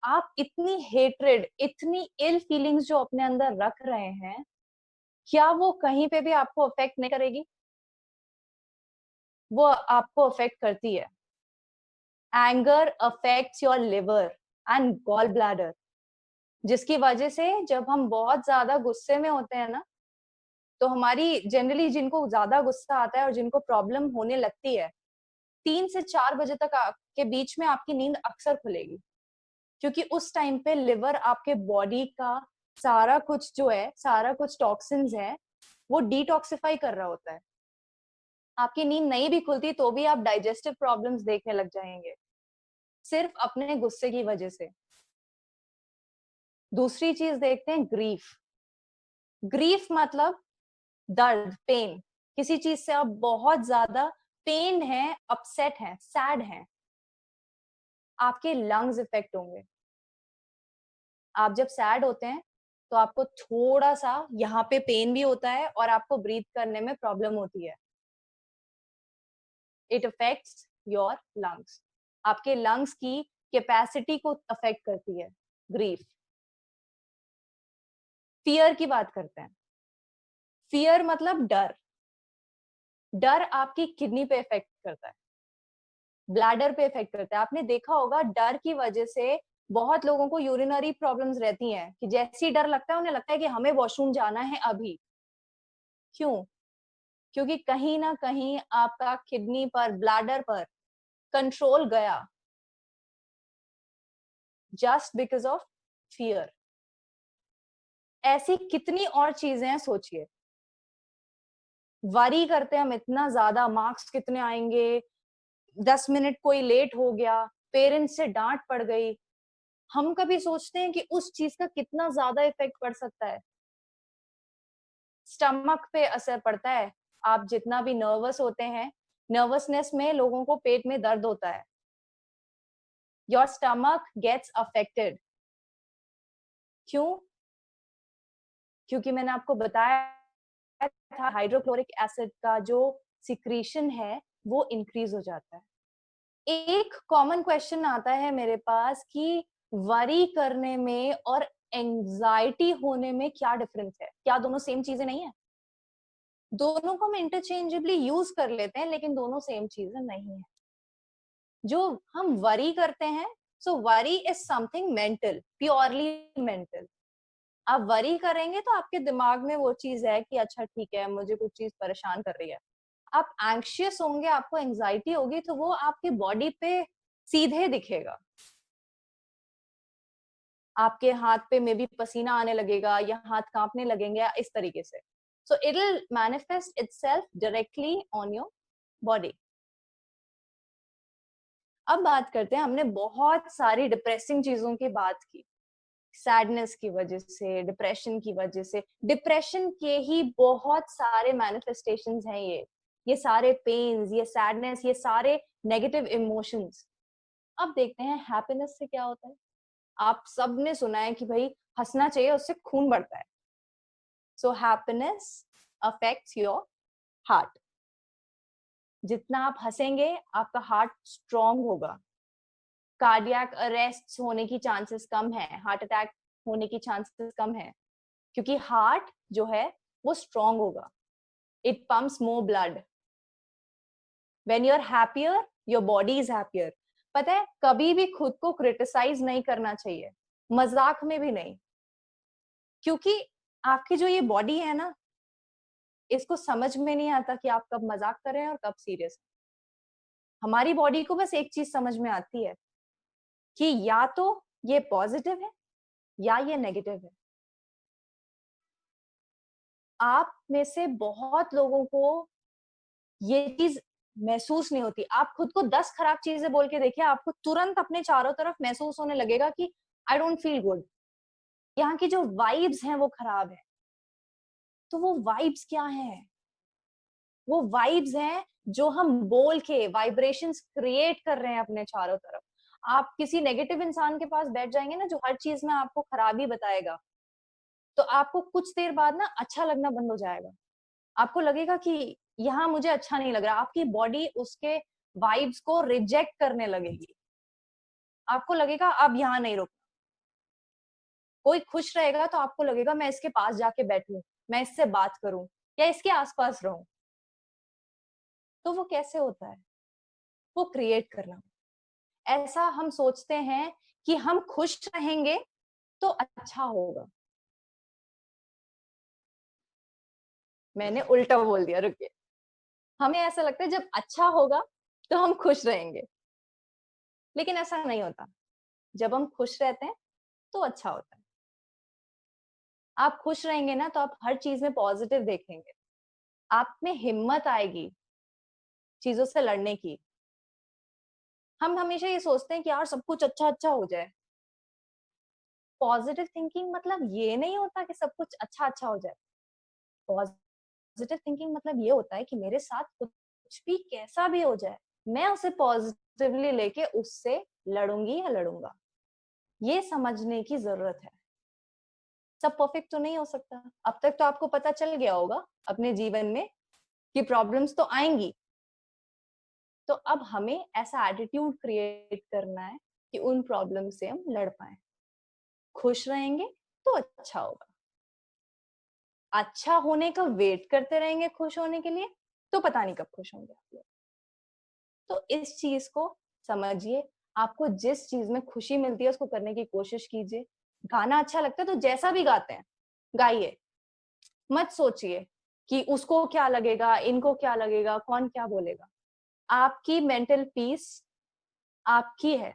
आप इतनी हेट्रेड, इतनी इल फीलिंग्स जो अपने अंदर रख रहे हैं, क्या वो कहीं पे भी आपको अफेक्ट नहीं करेगी? वो आपको अफेक्ट करती है. Anger affects your liver and gall bladder, जिसकी वजह से जब हम बहुत ज्यादा गुस्से में होते हैं ना, तो हमारी जनरली जिनको ज्यादा गुस्सा आता है और जिनको प्रॉब्लम होने लगती है, 3 से 4 बजे तक के बीच में आपकी नींद अक्सर खुलेगी, क्योंकि उस टाइम पे लिवर आपके बॉडी का सारा कुछ जो है, सारा कुछ टॉक्सिन्स है, वो डिटॉक्सिफाई कर रहा होता है। आपकी नींद नहीं भी खुलती तो भी आप डाइजेस्टिव प्रॉब्लम्स देखने लग जाएंगे, सिर्फ अपने गुस्से की वजह से। दूसरी चीज देखते हैं, ग्रीफ। ग्रीफ मतलब दर्द, पेन। किसी चीज से आप बहुत ज्यादा पेन है, अपसेट है, सैड है, आपके लंग्स इफेक्ट होंगे। आप जब सैड होते हैं तो आपको थोड़ा सा यहाँ पे पेन भी होता है और आपको ब्रीथ करने में प्रॉब्लम होती है। इट अफेक्ट्स योर लंग्स, आपके लंग्स की कैपेसिटी को अफेक्ट करती है ग्रीफ। फियर की बात करते हैं। फियर मतलब डर। डर आपकी किडनी पे इफेक्ट करता है, ब्लैडर पे इफेक्ट करता है। आपने देखा होगा डर की वजह से बहुत लोगों को यूरिनरी प्रॉब्लम्स रहती हैं, कि जैसे ही डर लगता है उन्हें लगता है कि हमें वॉशरूम जाना है अभी। क्यों? क्योंकि कहीं ना कहीं आपका किडनी पर, ब्लैडर पर कंट्रोल गया, जस्ट बिकॉज ऑफ फियर। ऐसी कितनी और चीजें हैं, सोचिए। वरी करते हैं हम इतना ज्यादा, मार्क्स कितने आएंगे, 10 मिनट कोई लेट हो गया, पेरेंट्स से डांट पड़ गई। हम कभी सोचते हैं कि उस चीज का कितना ज्यादा इफेक्ट पड़ सकता है। स्टमक पे असर पड़ता है। आप जितना भी नर्वस होते हैं, नर्वसनेस में लोगों को पेट में दर्द होता है। Your stomach gets affected. क्यों? क्योंकि मैंने आपको बताया था, हाइड्रोक्लोरिक एसिड का जो सिक्रीशन है वो इंक्रीज हो जाता है। एक कॉमन क्वेश्चन आता है मेरे पास कि वरी करने में और एंजाइटी होने में क्या डिफरेंस है? क्या दोनों सेम चीजें नहीं है? दोनों को हम इंटरचेंजेबली यूज कर लेते हैं, लेकिन दोनों सेम चीजें नहीं है। जो हम वरी करते हैं, so worry is something mental, purely mental. आप वरी करेंगे तो आपके दिमाग में वो चीज है कि अच्छा ठीक है, मुझे कुछ चीज परेशान कर रही है। आप एंग्शियस होंगे, आपको एंजाइटी होगी, तो वो आपके बॉडी पे सीधे दिखेगा। आपके हाथ पे में भी पसीना आने लगेगा या हाथ कांपने लगेंगे इस तरीके से। So it will manifest itself directly on your body. अब बात करते हैं, हमने बहुत सारी डिप्रेसिंग चीजों की बात की, सैडनेस की वजह से, डिप्रेशन की वजह से। डिप्रेशन के ही बहुत सारे मैनिफेस्टेशंस हैं ये सारे पेन्स, ये सैडनेस, ये सारे नेगेटिव इमोशंस। अब देखते हैं हैप्पीनेस से क्या होता है। आप सबने सुना है कि भाई हंसना चाहिए, उससे खून बढ़ता है। So happiness affects your heart. जितना आप हंसेंगे आपका हार्ट स्ट्रांग होगा, कार्डियक अरेस्ट होने की चांसेस कम है, हार्ट अटैक होने की चांसेस कम है, क्योंकि हार्ट जो है वो स्ट्रांग होगा। It pumps more blood. When you are happier, your body is happier. पता है, कभी भी खुद को क्रिटिसाइज नहीं करना चाहिए, मजाक में भी नहीं, क्योंकि आपकी जो ये बॉडी है ना, इसको समझ में नहीं आता कि आप कब मजाक कर रहे हैं और कब सीरियस। हमारी बॉडी को बस एक चीज समझ में आती है कि या तो ये पॉजिटिव है या ये नेगेटिव है। आप में से बहुत लोगों को ये चीज महसूस नहीं होती। आप खुद को 10 खराब चीजें बोल के देखिए, आपको तुरंत अपने चारों तरफ महसूस होने लगेगा कि आई डोंट फील गुड, यहाँ की जो वाइब्स हैं वो खराब है। तो वो वाइब्स क्या है? वो वाइब्स हैं जो हम बोल के वाइब्रेशंस क्रिएट कर रहे हैं अपने चारों तरफ। आप किसी नेगेटिव इंसान के पास बैठ जाएंगे ना, जो हर चीज में आपको खराबी बताएगा, तो आपको कुछ देर बाद ना अच्छा लगना बंद हो जाएगा। आपको लगेगा कि यहाँ मुझे अच्छा नहीं लग रहा। आपकी बॉडी उसके वाइब्स को रिजेक्ट करने लगेगी। आपको लगेगा अब यहाँ नहीं रुकना। कोई खुश रहेगा तो आपको लगेगा मैं इसके पास जाके बैठूं, मैं इससे बात करूं या इसके आसपास रहूं। तो वो कैसे होता है? वो क्रिएट करना। ऐसा हम सोचते हैं कि हम खुश रहेंगे तो अच्छा होगा। मैंने उल्टा बोल दिया, रुकिए। हमें ऐसा लगता है जब अच्छा होगा तो हम खुश रहेंगे, लेकिन ऐसा नहीं होता। जब हम खुश रहते हैं तो अच्छा होता है। आप खुश रहेंगे ना तो आप हर चीज में पॉजिटिव देखेंगे, आप में हिम्मत आएगी चीजों से लड़ने की। हम हमेशा ये सोचते हैं कि यार सब कुछ अच्छा अच्छा हो जाए। पॉजिटिव थिंकिंग मतलब ये नहीं होता कि सब कुछ अच्छा अच्छा हो जाए। पॉजिटिव थिंकिंग मतलब ये होता है कि मेरे साथ कुछ भी कैसा भी हो जाए, मैं उसे पॉजिटिवली लेके उससे लड़ूंगी या लड़ूंगा। ये समझने की जरूरत है। सब परफेक्ट तो नहीं हो सकता। अब तक तो आपको पता चल गया होगा अपने जीवन में कि प्रॉब्लम्स तो आएंगी। तो अब हमें ऐसा एटीट्यूड क्रिएट करना है कि उन प्रॉब्लम से हम लड़ पाए। खुश रहेंगे तो अच्छा होगा। अच्छा होने का वेट करते रहेंगे खुश होने के लिए, तो पता नहीं कब खुश होंगे आप लोग। तो इस चीज को समझिए। आपको जिस चीज में खुशी मिलती है उसको करने की कोशिश कीजिए। गाना अच्छा लगता है तो जैसा भी गाते हैं गाइए। मत सोचिए कि उसको क्या लगेगा, इनको क्या लगेगा, कौन क्या बोलेगा। आपकी मेंटल पीस आपकी है।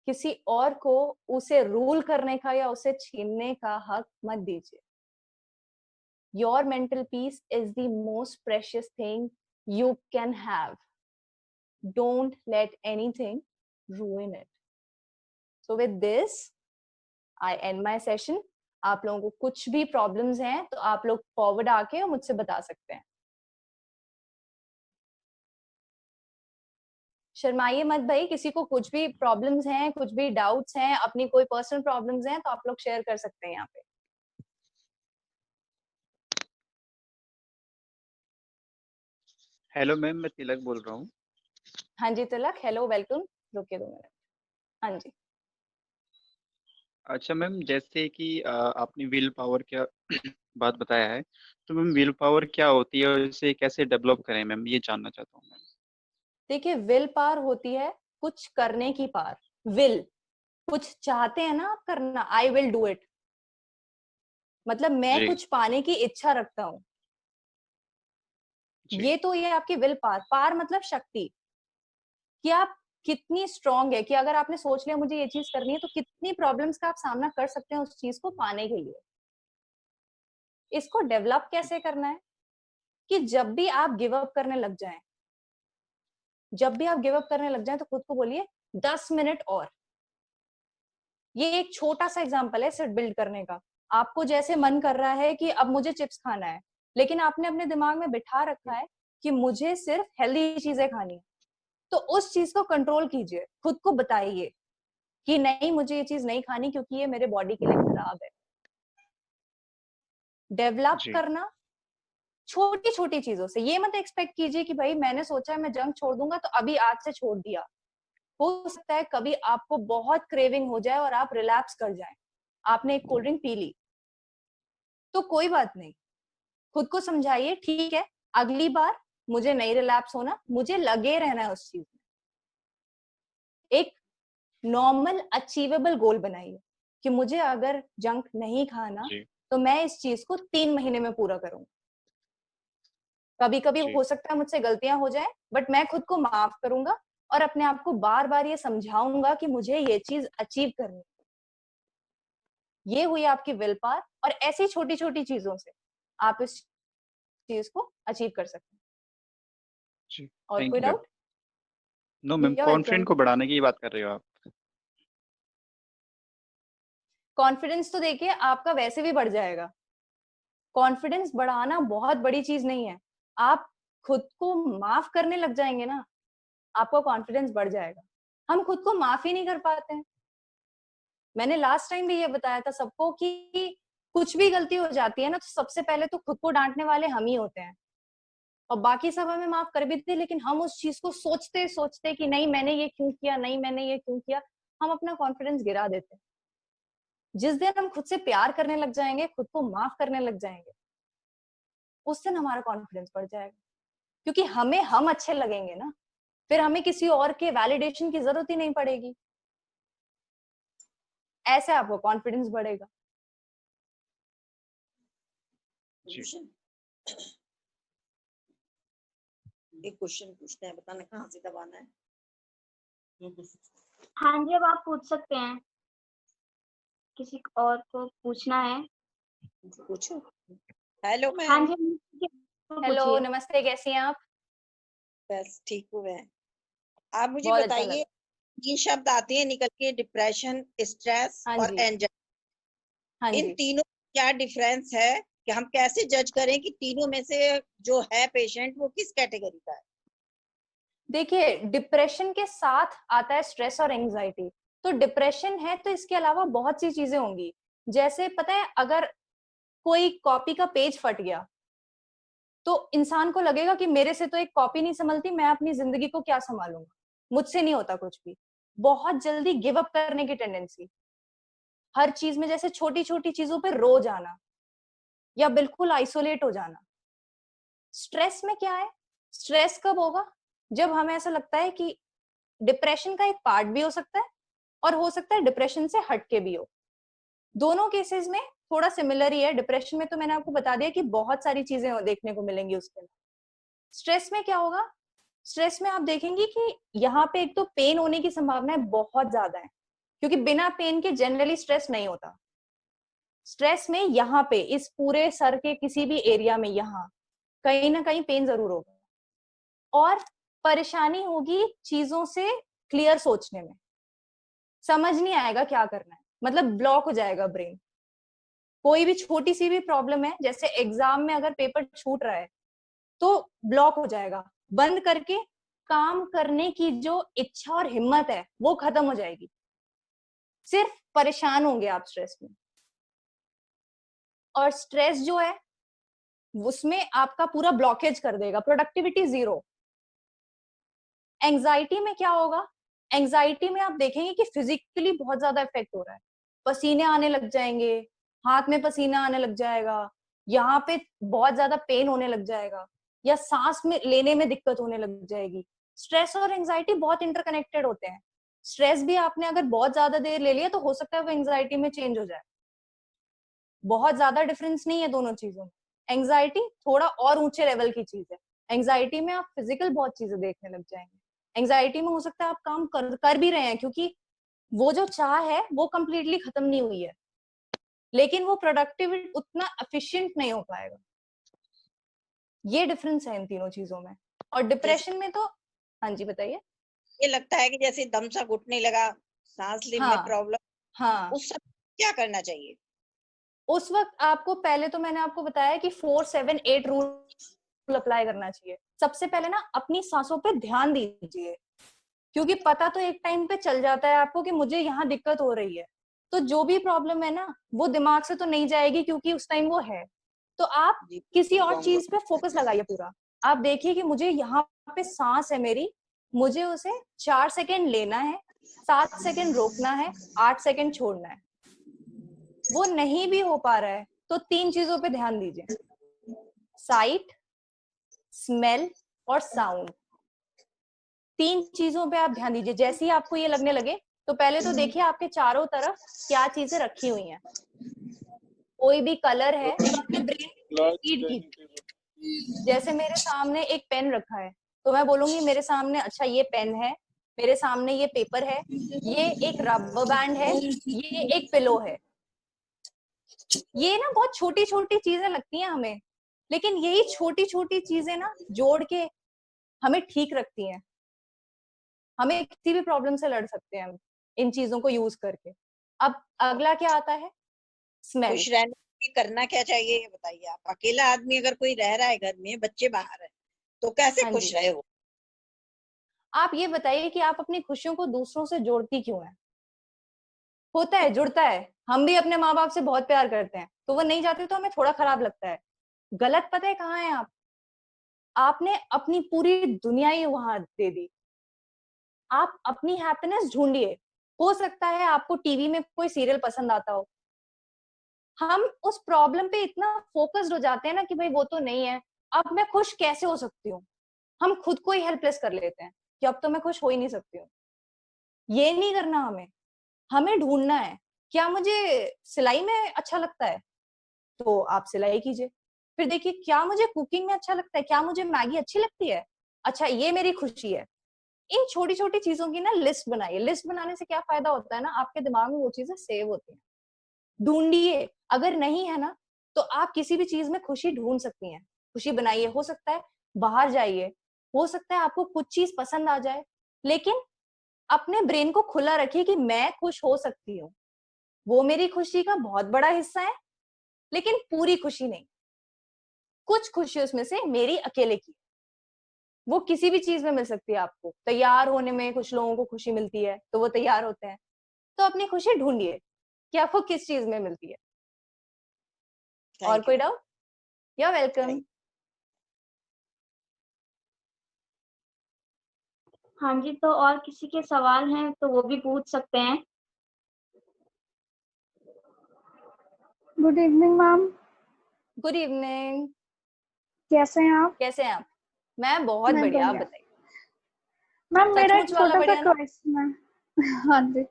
किसी और को उसे रूल करने का या उसे छीनने का हक मत दीजिए। Your mental peace is the most precious thing you can have. Don't let anything ruin it. So with this, I end my session. आप लोगों को कुछ भी प्रॉब्लम्स हैं तो आप लोग फॉरवर्ड आके मुझसे बता सकते हैं। शर्माइए मत भाई। किसी को कुछ भी प्रॉब्लम्स हैं, कुछ भी डाउट्स हैं, अपनी कोई पर्सनल प्रॉब्लम्स हैं तो आप लोग शेयर कर सकते हैं यहाँ पे। हेलो मैम, मैं तिलक बोल रहा हूँ। हाँ जी तिलक, हेलो, वेलकम। रुकिए 2 मिनट। हाँ जी। अच्छा मैम, जैसे कि आपने विल पावर क्या बात बताया है, तो मैम विल पावर क्या होती है और इसे कैसे डेवलप करें मैम, ये जानना चाहता हूँ मैम। देखिए, विल पावर होती है कुछ करने की पावर। विल, कुछ चाहते हैं ना आप करना, आई विल डू इट, मतलब मैं जी कुछ पाने की इच्छा रखता हूँ। जी ये तो ये आपकी विल पावर। पावर मतलब शक्ति, कि आप कितनी स्ट्रांग है, कि अगर आपने सोच लिया मुझे ये चीज करनी है तो कितनी प्रॉब्लम्स का आप सामना कर सकते हैं उस चीज को पाने के लिए। इसको डेवलप कैसे करना है कि जब भी आप गिव अप करने लग जाएं, जब भी आप गिव अप करने लग जाएं तो खुद को बोलिए 10 मिनट और। ये एक छोटा सा एग्जांपल है सिर्फ बिल्ड करने का। आपको जैसे मन कर रहा है कि अब मुझे चिप्स खाना है, लेकिन आपने अपने दिमाग में बिठा रखा है कि मुझे सिर्फ हेल्दी चीजें खानी है, तो उस चीज को कंट्रोल कीजिए। खुद को बताइए कि नहीं, मुझे ये चीज नहीं खानी क्योंकि ये मेरे बॉडी के लिए खराब है। डेवलप जी करना छोटी छोटी चीजों से। ये मत एक्सपेक्ट कीजिए कि भाई मैंने सोचा है मैं जंक छोड़ दूंगा तो अभी आज से छोड़ दिया। हो सकता है कभी आपको बहुत क्रेविंग हो जाए और आप रिलैप्स कर जाएं। आपने एक कोल्ड ड्रिंक पी ली तो कोई बात नहीं, खुद को समझाइए ठीक है, अगली बार मुझे नहीं रिलैप्स होना, मुझे लगे रहना है उस चीज में। एक नॉर्मल अचीवेबल गोल बनाइए कि मुझे अगर जंक नहीं खाना जी तो मैं इस चीज को 3 महीने में पूरा करूंगा। कभी कभी जी हो सकता है मुझसे गलतियां हो जाए, बट मैं खुद को माफ करूंगा और अपने आप को बार बार ये समझाऊंगा कि मुझे ये चीज अचीव करनी है। ये हुई आपकी विल पावर, और ऐसी छोटी छोटी चीजों से आप इस चीज को अचीव कर सकते हैं। जी। और थैंक कोई you ma'am. Doubt? No ma'am, you are welcome. Confident को बढ़ाने की बात कर रहे हो आप। कॉन्फिडेंस तो देखिए आपका वैसे भी बढ़ जाएगा। कॉन्फिडेंस बढ़ाना बहुत बड़ी चीज नहीं है। आप खुद को माफ करने लग जाएंगे ना, आपका कॉन्फिडेंस बढ़ जाएगा। हम खुद को माफ ही नहीं कर पाते हैं। मैंने लास्ट टाइम भी ये बताया था सबको कि कुछ भी गलती हो जाती है ना तो सबसे पहले तो खुद को डांटने वाले हम ही होते हैं, और बाकी सब हमें माफ कर भी देते, लेकिन हम उस चीज को सोचते सोचते कि नहीं मैंने ये क्यों किया, नहीं मैंने ये क्यों किया, हम अपना कॉन्फिडेंस गिरा देते हैं। जिस दिन हम खुद से प्यार करने लग जाएंगे, खुद को माफ करने लग जाएंगे, उस दिन हमारा कॉन्फिडेंस बढ़ जाएगा, क्योंकि हमें हम अच्छे लगेंगे ना। फिर हमें किसी और के वैलिडेशन की जरूरत ही नहीं पड़ेगी। ऐसे आपको कॉन्फिडेंस बढ़ेगा। एक क्वेश्चन पूछते हैं, बताना कहाँ से दबाना है। हाँ जी, अब आप पूछ सकते हैं, किसी और को पूछना है। पूछो। Hello ma'am. हाँ जी, हेलो, पूछिए। नमस्ते, कैसी हैं आप? बस ठीक हूँ मैं। आप मुझे बहुत अच्छा बताइए, लगा। ये शब्द आते हैं निकल के, डिप्रेशन, स्ट्रेस हाँ और जी, एंजाइटी, हाँ इन जी। तीनों में क्या डिफरेंस है कि हम कैसे जज करें कि तीनों में से जो है पेशेंट वो किस कैटेगरी का है? देखिए, डिप्रेशन के साथ आता है स्ट्रेस और एंजाइटी। तो डिप्रेशन है तो इसके अलावा बहुत सी चीजें होंगी। जैसे पता है, अगर कोई कॉपी का पेज फट गया तो इंसान को लगेगा कि मेरे से तो एक कॉपी नहीं संभलती, मैं अपनी जिंदगी को क्या संभालूंगा, मुझसे नहीं होता कुछ भी। बहुत जल्दी गिव अप करने की टेंडेंसी, हर चीज में जैसे छोटी छोटी चीजों पे रो जाना या बिल्कुल आइसोलेट हो जाना। स्ट्रेस में क्या है? स्ट्रेस कब होगा? जब हमें ऐसा लगता है कि डिप्रेशन का एक पार्ट भी हो सकता है और हो सकता है डिप्रेशन से हटके भी हो। दोनों केसेस में थोड़ा सिमिलर ही है। डिप्रेशन में तो मैंने आपको बता दिया कि बहुत सारी चीजें देखने को मिलेंगी उसके अंदर। स्ट्रेस में क्या होगा? स्ट्रेस में आप देखेंगे कि यहाँ पे एक तो पेन होने की संभावना बहुत ज्यादा है, क्योंकि बिना पेन के जनरली स्ट्रेस नहीं होता। स्ट्रेस में यहाँ पे इस पूरे सर के किसी भी एरिया में यहाँ कहीं ना कहीं पेन जरूर होगा, और परेशानी होगी चीजों से क्लियर सोचने में, समझ नहीं आएगा क्या करना है, मतलब ब्लॉक हो जाएगा ब्रेन। कोई भी छोटी सी भी प्रॉब्लम है, जैसे एग्जाम में अगर पेपर छूट रहा है तो ब्लॉक हो जाएगा, बंद करके काम करने की जो इच्छा और हिम्मत है वो खत्म हो जाएगी, सिर्फ परेशान होंगे आप स्ट्रेस में। और स्ट्रेस जो है उसमें आपका पूरा ब्लॉकेज कर देगा, प्रोडक्टिविटी जीरो। एंजाइटी में क्या होगा? एंजाइटी में आप देखेंगे कि फिजिकली बहुत ज्यादा इफेक्ट हो रहा है, पसीने आने लग जाएंगे, हाथ में पसीना आने लग जाएगा, यहाँ पे बहुत ज्यादा पेन होने लग जाएगा, या सांस में लेने में दिक्कत होने लग जाएगी। स्ट्रेस और एंजाइटी बहुत इंटरकनेक्टेड होते हैं। स्ट्रेस भी आपने अगर बहुत ज्यादा देर ले लिया तो हो सकता है वो एंजाइटी में चेंज हो जाए। बहुत ज्यादा डिफरेंस नहीं है दोनों चीजों में। एंजाइटी थोड़ा और ऊंचे लेवल की चीज है। एंजाइटी में आप फिजिकल बहुत चीजें देखने लग जाएंगे। एंजाइटी में हो सकता है आप काम कर भी रहे हैं, क्योंकि वो जो चाह है वो कंप्लीटली खत्म नहीं हुई है, लेकिन वो प्रोडक्टिव उतना एफिशिएंट नहीं हो पाएगा। ये डिफरेंस है इन तीनों चीजों में। और डिप्रेशन में तो हाँ जी बताइए। ये लगता है कि जैसे दम सा घुटने लगा, सांस लेने में हाँ प्रॉब्लम, हाँ, उस समय क्या करना चाहिए? उस वक्त आपको पहले तो मैंने आपको बताया कि 4-7-8 रूल अप्लाई करना चाहिए। सबसे पहले ना अपनी सांसों पे ध्यान दीजिए, क्योंकि पता तो एक टाइम पे चल जाता है आपको कि मुझे यहाँ दिक्कत हो रही है, तो जो भी प्रॉब्लम है ना वो दिमाग से तो नहीं जाएगी, क्योंकि उस टाइम वो है। तो आप जी, किसी और चीज पे फोकस लगाइए पूरा। आप देखिए कि मुझे यहाँ पे सांस है मेरी, मुझे उसे 4 सेकेंड लेना है, 7 सेकेंड रोकना है, 8 सेकेंड छोड़ना है। वो नहीं भी हो पा रहा है तो 3 चीजों पे ध्यान दीजिए: साइट, स्मेल और साउंड। 3 चीजों पे आप ध्यान दीजिए। जैसे ही आपको ये लगने लगे तो पहले तो देखिए आपके चारों तरफ क्या चीजें रखी हुई हैं। कोई भी कलर है तो आपके ब्रेन में रीड कीजिए। जैसे मेरे सामने एक पेन रखा है तो मैं बोलूंगी मेरे सामने, अच्छा ये पेन है, मेरे सामने ये पेपर है, ये एक रबर बैंड है, ये एक पिलो है। ये ना बहुत छोटी छोटी चीजें लगती हैं हमें, लेकिन यही छोटी छोटी चीजें ना जोड़ के हमें ठीक रखती हैं। हमें किसी भी प्रॉब्लम से लड़ सकते हैं हम इन चीजों को यूज करके। अब अगला क्या आता है? स्मेल। खुश रहने के लिए करना क्या चाहिए ये बताइए। आप अकेला आदमी अगर कोई रह रहा है घर में, बच्चे बाहर है, तो कैसे हाँ खुश जी, रहे वो? आप ये बताइए कि आप अपनी खुशियों को दूसरों से जोड़ती क्यों है? होता है, जुड़ता है। हम भी अपने माँ बाप से बहुत प्यार करते हैं, तो वो नहीं जाते तो हमें थोड़ा खराब लगता है। गलत पता है कहाँ है आप? आपने अपनी पूरी दुनिया ही वहां दे दी। आप अपनी हैप्पीनेस ढूंढिए। हो सकता है आपको टीवी में कोई सीरियल पसंद आता हो, हम उस प्रॉब्लम पे इतना फोकस्ड हो जाते हैं ना कि भाई वो तो नहीं है, अब मैं खुश कैसे हो सकती हूँ, हम खुद को ही हेल्पलेस कर लेते हैं। कि अब तो मैं खुश हो ही नहीं सकती हूँ। ये नहीं करना हमें, हमें ढूंढना है क्या मुझे सिलाई में अच्छा लगता है, तो आप सिलाई कीजिए। फिर देखिए क्या मुझे कुकिंग में अच्छा लगता है, क्या मुझे मैगी अच्छी लगती है, अच्छा ये मेरी खुशी है। इन छोटी छोटी चीजों की ना लिस्ट बनाइए। लिस्ट बनाने से क्या फायदा होता है ना, आपके दिमाग में वो चीजें सेव होती हैं। ढूंढिए, अगर नहीं है ना तो आप किसी भी चीज में खुशी ढूंढ सकती हैं। खुशी बनाइए, हो सकता है बाहर जाइए, हो सकता है आपको कुछ चीज पसंद आ जाए, लेकिन अपने ब्रेन को खुला रखिए कि मैं खुश हो सकती हूँ। वो मेरी खुशी का बहुत बड़ा हिस्सा है, लेकिन पूरी खुशी नहीं। कुछ खुशी उसमें से मेरी अकेले की, वो किसी भी चीज में मिल सकती है। आपको तैयार होने में कुछ लोगों को खुशी मिलती है तो वो तैयार होते हैं। तो अपनी खुशी ढूंढिए कि आपको किस चीज में मिलती है। और थैंक यू कोई doubt? You are welcome. Thank- हाँ जी, तो और किसी के सवाल हैं तो वो भी पूछ सकते हैं। Good evening ma'am, good evening. कैसे हैं आप? कैसे हैं आप? मैं बहुत मैं बढ़िया, आप बढ़िया। बताइए। मैम मेरा एक सचमुच वाला छोटा सा बढ़िया ना? क्वेश्चन है। हाँ जी।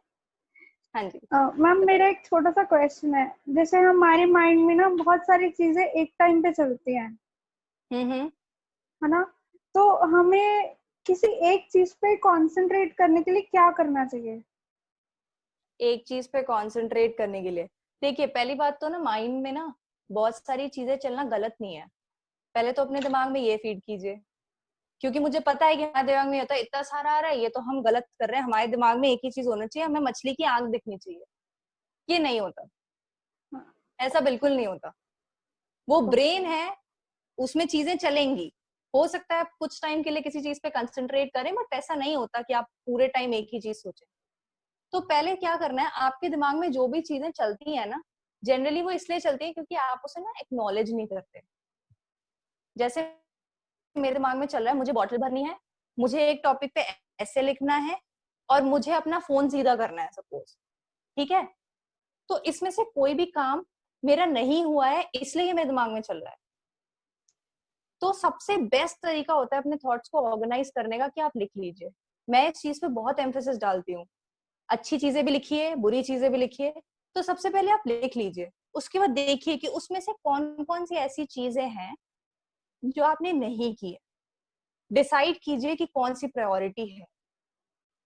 हाँ जी मैम मेरा बताइए। एक छोटा सा क्वेश्चन है, जैसे हमारे माइंड में ना बहुत सारी चीजें एक टाइम पे चलती हैं, हम्म। है ना? तो हमें किसी एक चीज पे कंसंट्रेट करने के लिए क्या करना चाहिए? एक चीज पे कंसंट्रेट करने के लिए देखिए, पहली बात तो ना माइंड में ना बहुत सारी चीजें चलना गलत नहीं है। पहले तो अपने दिमाग में ये फीड कीजिए, क्योंकि मुझे पता है कि हमारे दिमाग में होता है इतना सारा आ रहा है, ये तो हम गलत कर रहे हैं। हमारे दिमाग में एक ही चीज होना चाहिए, हमें मछली की आंख दिखनी चाहिए। ये नहीं होता, ऐसा बिल्कुल नहीं होता। वो ब्रेन है, उसमें चीजें चलेंगी। हो सकता है आप कुछ टाइम के लिए किसी चीज पे कंसंट्रेट करें, बट ऐसा नहीं होता कि आप पूरे टाइम एक ही चीज सोचें। तो पहले क्या करना है, आपके दिमाग में जो भी चीजें चलती है ना, जनरली वो इसलिए चलती है क्योंकि आप उसे ना एक्नॉलेज नहीं करते। जैसे मेरे दिमाग में चल रहा है मुझे बॉटल भरनी है, मुझे एक टॉपिक पे ऐसे लिखना है, और मुझे अपना फोन सीधा करना है सपोज, ठीक है? तो इसमें से कोई भी काम मेरा नहीं हुआ है, इसलिए ये मेरे दिमाग में चल रहा है। तो सबसे बेस्ट तरीका होता है अपने थॉट्स को ऑर्गेनाइज करने का कि आप लिख लीजिए। मैं इस चीज पे बहुत एम्फेसिस डालती हूँ। अच्छी चीजें भी लिखिए, बुरी चीजें भी लिखिए। तो सबसे पहले आप लिख लीजिए, उसके बाद देखिए कि उसमें से कौन कौन सी ऐसी चीजें हैं जो आपने नहीं की है। डिसाइड कीजिए कि कौन सी प्रायोरिटी है।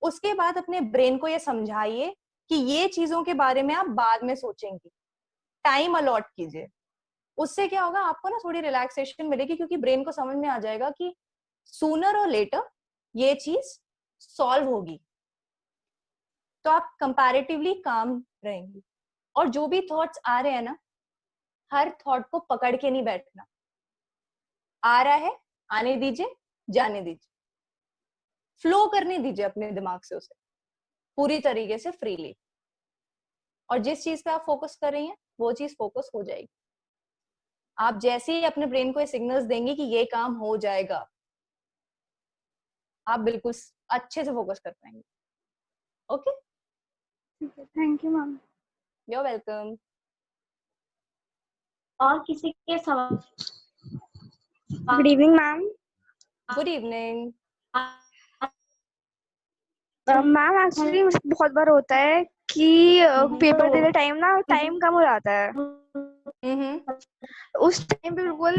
उसके बाद अपने ब्रेन को ये समझाइए कि ये चीजों के बारे में आप बाद में सोचेंगी। टाइम अलॉट कीजिए। उससे क्या होगा, आपको ना थोड़ी रिलैक्सेशन मिलेगी, क्योंकि ब्रेन को समझ में आ जाएगा कि सूनर और लेटर ये चीज सॉल्व होगी। तो आप कंपैरेटिवली काम रहेंगी। और जो भी थॉट्स आ रहे हैं ना, हर थॉट को पकड़ के नहीं बैठना। आ रहा है, आने दीजिए, जाने दीजिए, फ्लो करने दीजिए अपने दिमाग से उसे पूरी तरीके से फ्रीली। और जिस चीज पे आप फोकस कर रही हैं वो चीज फोकस हो जाएगी। आप जैसे ही अपने ब्रेन को ये सिग्नल्स देंगे कि ये काम हो जाएगा, आप बिल्कुल अच्छे से फोकस कर पाएंगे। ओके, ठीक है, thank you ma'am. You are welcome. और किसी के सवाल? Good evening ma'am. Good evening. Ma'am actually बहुत बार होता है कि पेपर देते टाइम ना टाइम कम हो जाता है। उस टाइम पे बिल्कुल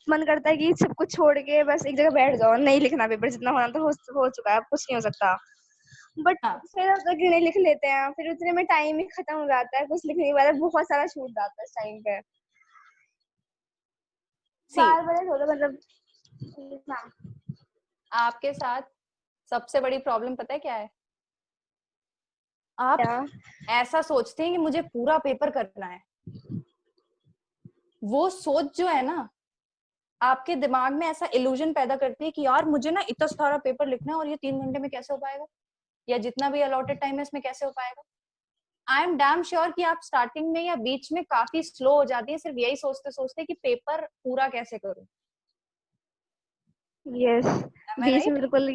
मन करता है कि सब कुछ छोड़ के बस एक जगह बैठ जाओ, नहीं लिखना पेपर, जितना होना था हो चुका है, अब कुछ नहीं हो सकता। बट हाँ। फिर गिने लिख लेते हैं, फिर उतने में टाइम ही खत्म हो जाता है, कुछ लिखने के बाद बहुत सारा छूट जाता है इस टाइम पे। बार बार होता मतलब आपके साथ सबसे बड़ी प्रॉब्लम पता है क्या है? आप क्या? ऐसा सोचते हैं कि मुझे पूरा पेपर करना है। वो सोच जो है ना, आपके दिमाग में ऐसा इल्यूजन पैदा करती है कि यार मुझे ना इतना सारा पेपर लिखना है और ये 3 घंटे में कैसे हो पाएगा, या जितना भी अलॉटेड टाइम है इसमें कैसे हो पाएगा। आई एम डैम श्योर कि आप स्टार्टिंग में या बीच में काफी स्लो हो जाती है, सिर्फ यही सोचते सोचते कि पेपर पूरा कैसे करूं। यस, Am I बीच में right? बिल्कुल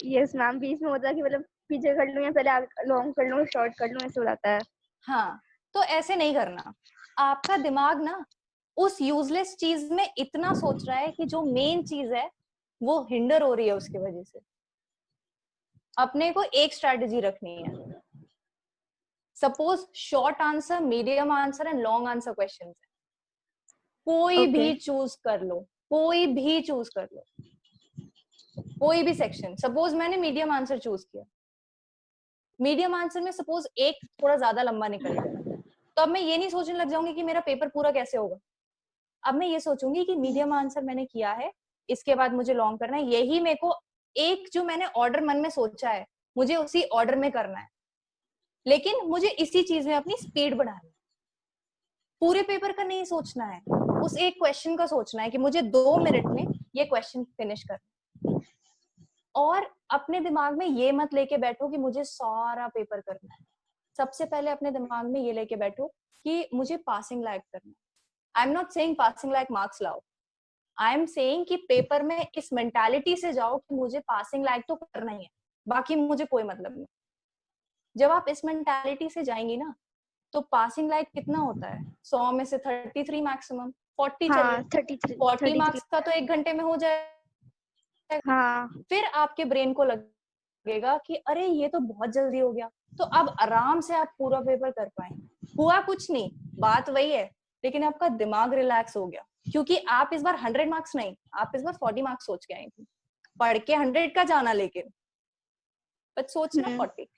यस मैम, बीच में होता है कि मतलब पीछे कर लूं या पहले लॉन्ग कर लूं, शॉर्ट कर लूं, ऐसे हो जाता है। हाँ, तो ऐसे नहीं करना। आपका दिमाग ना उस यूजलेस चीज में इतना सोच रहा है कि जो मेन चीज है वो हिंडर हो रही है उसकी वजह से। अपने को एक स्ट्रैटेजी रखनी है। Suppose short answer, medium answer and long answer question है, कोई भी चूज कर लो, कोई भी चूज कर लो, कोई भी सेक्शन। सपोज मैंने मीडियम आंसर चूज किया, मीडियम आंसर में सपोज एक थोड़ा ज्यादा लंबा निकल गया, तो अब मैं ये नहीं सोचने लग जाऊंगी कि मेरा पेपर पूरा कैसे होगा। अब मैं ये सोचूंगी कि मीडियम आंसर मैंने किया है, इसके बाद मुझे लॉन्ग करना है, यही मेरे को एक जो मैंने ऑर्डर मन में सोचा है मुझे उसी ऑर्डर में करना है, लेकिन मुझे इसी चीज में अपनी स्पीड बढ़ानी है। पूरे पेपर का नहीं सोचना है, उस एक क्वेश्चन का सोचना है कि मुझे 2 मिनट में ये क्वेश्चन फिनिश करना है। और अपने दिमाग में ये मत लेके बैठो कि मुझे सारा पेपर करना है। सबसे पहले अपने दिमाग में ये लेके बैठो कि मुझे पासिंग लायक करना है। आई am not saying passing like marks लाओ, आई एम सेइंग कि पेपर में इस मेंटालिटी से जाओ कि मुझे पासिंग लायक तो करना ही है, बाकी मुझे कोई मतलब नहीं। जब आप इस मेंटालिटी से जाएंगी ना, तो पासिंग लायक कितना होता है, 100 में से 33 मैक्सिमम, 40 हाँ, चलिए, 33 40 मार्क्स का तो 1 घंटे में हो जाएगा। हाँ, फिर आपके ब्रेन को लगेगा कि अरे ये तो बहुत जल्दी हो गया, तो अब आराम से आप पूरा पेपर कर पाएंगे। हुआ कुछ नहीं, बात वही है, लेकिन आपका दिमाग रिलैक्स हो गया, क्योंकि आप इस बार 100 मार्क्स नहीं, आप इस बार 40 मार्क्स सोच के आई थी। पढ़ के 100 का जाना, लेकिन बट सोचना 40।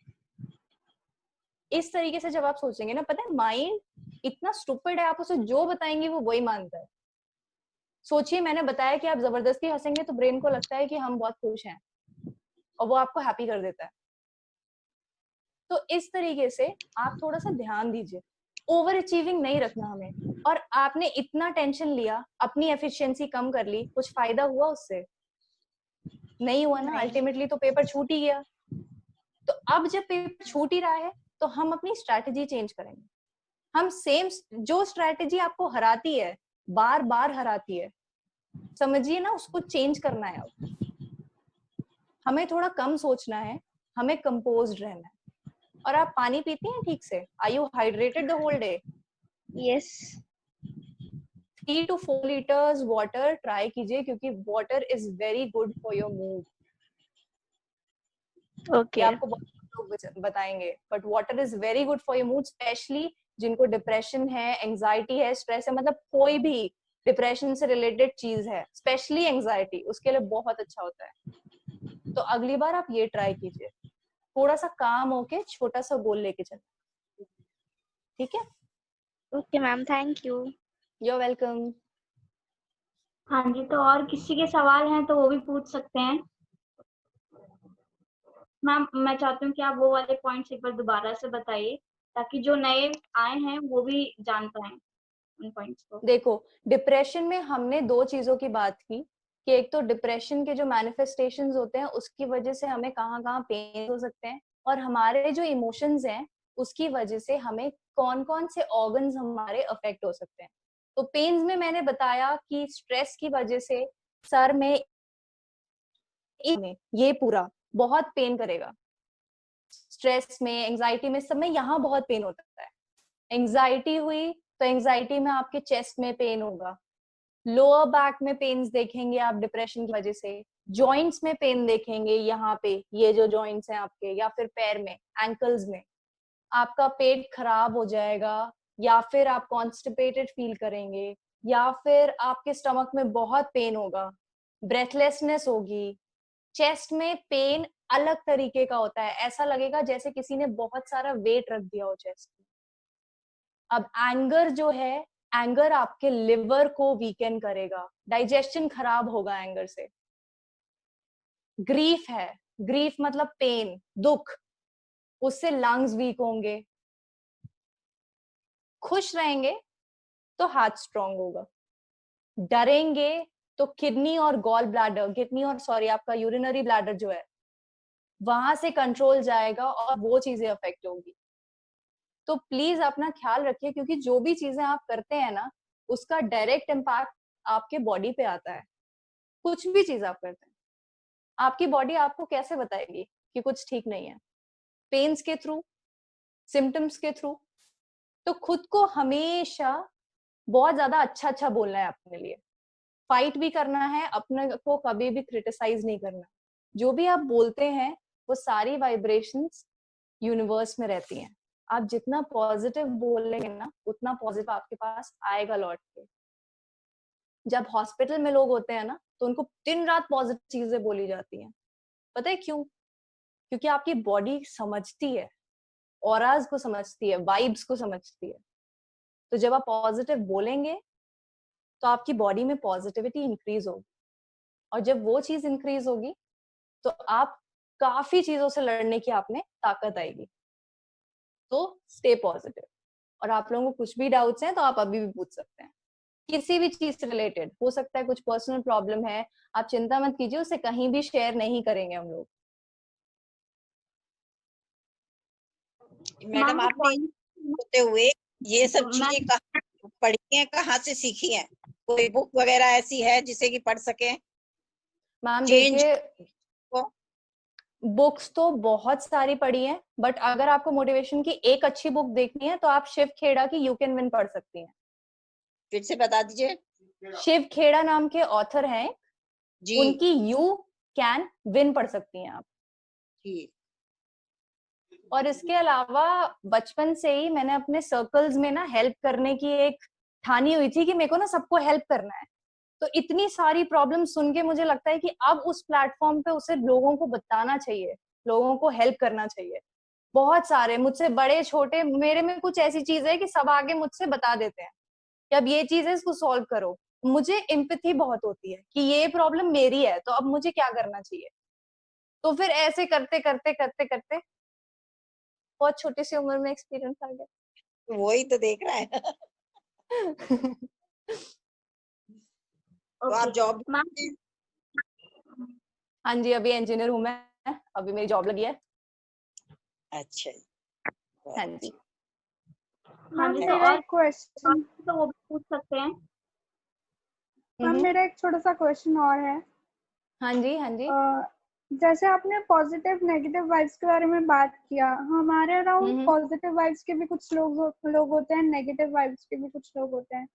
इस तरीके से जब आप सोचेंगे ना, पता है माइंड इतना स्टूपिड है, आप उसे जो बताएंगे वो वही मानता है। सोचिए, मैंने बताया कि आप जबरदस्ती हंसेंगे तो ब्रेन को लगता है कि हम बहुत खुश हैं, और वो आपको हैप्पी कर देता है। तो इस तरीके से आप थोड़ा सा ध्यान दीजिए, ओवर अचीविंग नहीं रखना हमें। और आपने इतना टेंशन लिया, अपनी एफिशिएंसी कम कर ली, कुछ फायदा हुआ उससे? नहीं हुआ ना, अल्टीमेटली तो पेपर छूट ही गया। तो अब जब पेपर छूट ही रहा है, तो हम अपनी स्ट्रैटेजी चेंज करेंगे। हम सेम जो स्ट्रैटेजी आपको हराती है, बार बार हराती है, समझिए ना, उसको चेंज करना है। अब हमें थोड़ा कम सोचना है, हमें कंपोज्ड रहना है। और आप पानी पीती हैं ठीक से? Are you hydrated the whole day? Yes. 3 to 4 liters water try कीजिए, क्योंकि water is very good for your mood. Okay. आपको बहुत लोग बताएंगे, but water is very good for your mood, specially जिनको डिप्रेशन है, एंजाइटी है, स्ट्रेस है, मतलब कोई भी डिप्रेशन से रिलेटेड चीज है, स्पेशली एंजाइटी, उसके लिए बहुत अच्छा होता है। तो अगली बार आप ये ट्राई कीजिए, थोड़ा सा काम होके छोटा सा गोल लेके चलना, ठीक है? Okay ma'am, thank you. You are welcome. हाँ जी, तो और किसी के सवाल हैं तो वो भी पूछ सकते हैं। मैम, मैं चाहती हूँ कि आप वो वाले पॉइंट्स एक बार दोबारा से बताइए, ताकि जो नए आए हैं वो भी जान पाए उन पॉइंट्स को। देखो, डिप्रेशन में हमने 2 चीजों की बात की कि एक तो डिप्रेशन के जो मैनिफेस्टेशंस होते हैं उसकी वजह से हमें कहाँ पेन हो सकते हैं, और हमारे जो इमोशंस हैं उसकी वजह से हमें कौन कौन से ऑर्गन्स हमारे अफेक्ट हो सकते हैं। तो पेन्स में मैंने बताया कि स्ट्रेस की वजह से सर में ये पूरा बहुत पेन करेगा, स्ट्रेस में, एंजाइटी में, सब में यहाँ बहुत पेन होता है। एंजाइटी हुई तो एंजाइटी में आपके चेस्ट में पेन होगा, लोअर बैक में पेन्स देखेंगे आप डिप्रेशन की वजह से, जॉइंट्स में पेन देखेंगे, यहाँ पे ये जो जॉइंट्स हैं आपके, या फिर पैर में, एंकल्स में आपका पेट खराब हो जाएगा, या फिर आप कॉन्स्टिपेटेड फील करेंगे, या फिर आपके स्टमक में बहुत पेन होगा, ब्रेथलेसनेस होगी। चेस्ट में पेन अलग तरीके का होता है, ऐसा लगेगा जैसे किसी ने बहुत सारा वेट रख दिया हो चेस्ट में। अब एंगर जो है, एंगर आपके लिवर को वीकेन करेगा, डाइजेशन खराब होगा एंगर से। ग्रीफ है, ग्रीफ मतलब पेन, दुख, उससे लंग्स वीक होंगे। खुश रहेंगे तो हार्ट स्ट्रांग होगा, डरेंगे तो किडनी और गॉल ब्लैडर, किडनी और सॉरी आपका यूरिनरी ब्लैडर जो है वहां से कंट्रोल जाएगा और वो चीजें अफेक्ट होगी। तो प्लीज अपना ख्याल रखिए, क्योंकि जो भी चीजें आप करते हैं ना, उसका डायरेक्ट इम्पैक्ट आपके बॉडी पे आता है। कुछ भी चीज आप करते हैं, आपकी बॉडी आपको कैसे बताएगी कि कुछ ठीक नहीं है? पेन्स के थ्रू, सिम्टम्स के थ्रू। तो खुद को हमेशा बहुत ज्यादा अच्छा अच्छा बोलना है अपने लिए, फाइट भी करना है, अपने को कभी भी क्रिटिसाइज नहीं करना। जो भी आप बोलते हैं वो सारी वाइब्रेशंस यूनिवर्स में रहती हैं। आप जितना पॉजिटिव बोलेंगे ना, उतना पॉजिटिव आपके पास आएगा लौट के। जब हॉस्पिटल में लोग होते हैं ना, तो उनको दिन रात पॉजिटिव चीजें बोली जाती हैं। पता है क्यों? क्योंकि आपकी बॉडी समझती है, ऑराज को समझती है, वाइब्स को समझती है। तो जब आप पॉजिटिव बोलेंगे तो आपकी बॉडी में पॉजिटिविटी इंक्रीज होगी, और जब वो चीज इंक्रीज होगी तो आप काफी चीजों से लड़ने की आप में ताकत आएगी। तो स्टे पॉजिटिव। और आप लोगों को कुछ भी डाउट्स हैं तो आप अभी भी पूछ सकते हैं, किसी भी चीज से रिलेटेड हो सकता है। कुछ पर्सनल प्रॉब्लम है, आप चिंता मत कीजिए, उसे कहीं भी शेयर नहीं करेंगे हम लोग। मैडम मैम, आपने होते हुए ये सब मैं चीजें कहाँ पढ़ी हैं, कहाँ से सीखी हैं? कोई बुक वगैरह ऐसी है जिसे कि पढ़ सके? मैम चेंज देखिए, को बुक्स तो बहुत सारी पढ़ी हैं, बट अगर आपको मोटिवेशन की एक अच्छी बुक देखनी है तो आप शिव खेड़ा की यू कैन विन पढ़ सकती हैं। फिर से बता दीजिए। शिव खेड़ा नाम के ऑथर हैं, जी उनकी यू कैन विन पढ़ सकती हैं आप। ठीक। और इसके अलावा बचपन से ही मैंने अपने सर्कल्स में ना हेल्प करने की एक ठानी हुई थी कि मेरे को ना सबको हेल्प करना है। तो इतनी सारी प्रॉब्लम सुन के मुझे लगता है कि अब उस प्लेटफॉर्म पे उसे लोगों को बताना चाहिए, लोगों को हेल्प करना चाहिए। बहुत सारे मुझसे बड़े छोटे, मेरे में कुछ ऐसी चीज है कि सब आगे मुझसे बता देते हैं कि अब ये चीज है, इसको सॉल्व करो। मुझे एम्पैथी बहुत होती है कि ये प्रॉब्लम मेरी है, तो अब मुझे क्या करना चाहिए। तो फिर ऐसे करते करते करते करते बहुत छोटी सी उम्र में एक्सपीरियंस आ वही तो देख रहा है। गया। तो आप ओके जॉब मैम। हाँ जी, अभी इंजीनियर हूँ मैं, अभी मेरी जॉब लगी है। अच्छा जी, बहुत हाँ जी। हाँ मैम जी, तो मेरा और एक क्वेश्चन, तो वो भी पूछ सकते हैं। मैम मेरा एक छोटा सा क्वेश्चन और है। हाँ जी, हाँ जी। जैसे आपने पॉजिटिव नेगेटिव वाइब्स के बारे में बात किया, हमारे अराउंड पॉजिटिव वाइब्स के भी कुछ लोग होते हैं, नेगेटिव वाइब्स के भी कुछ लोग होते हैं।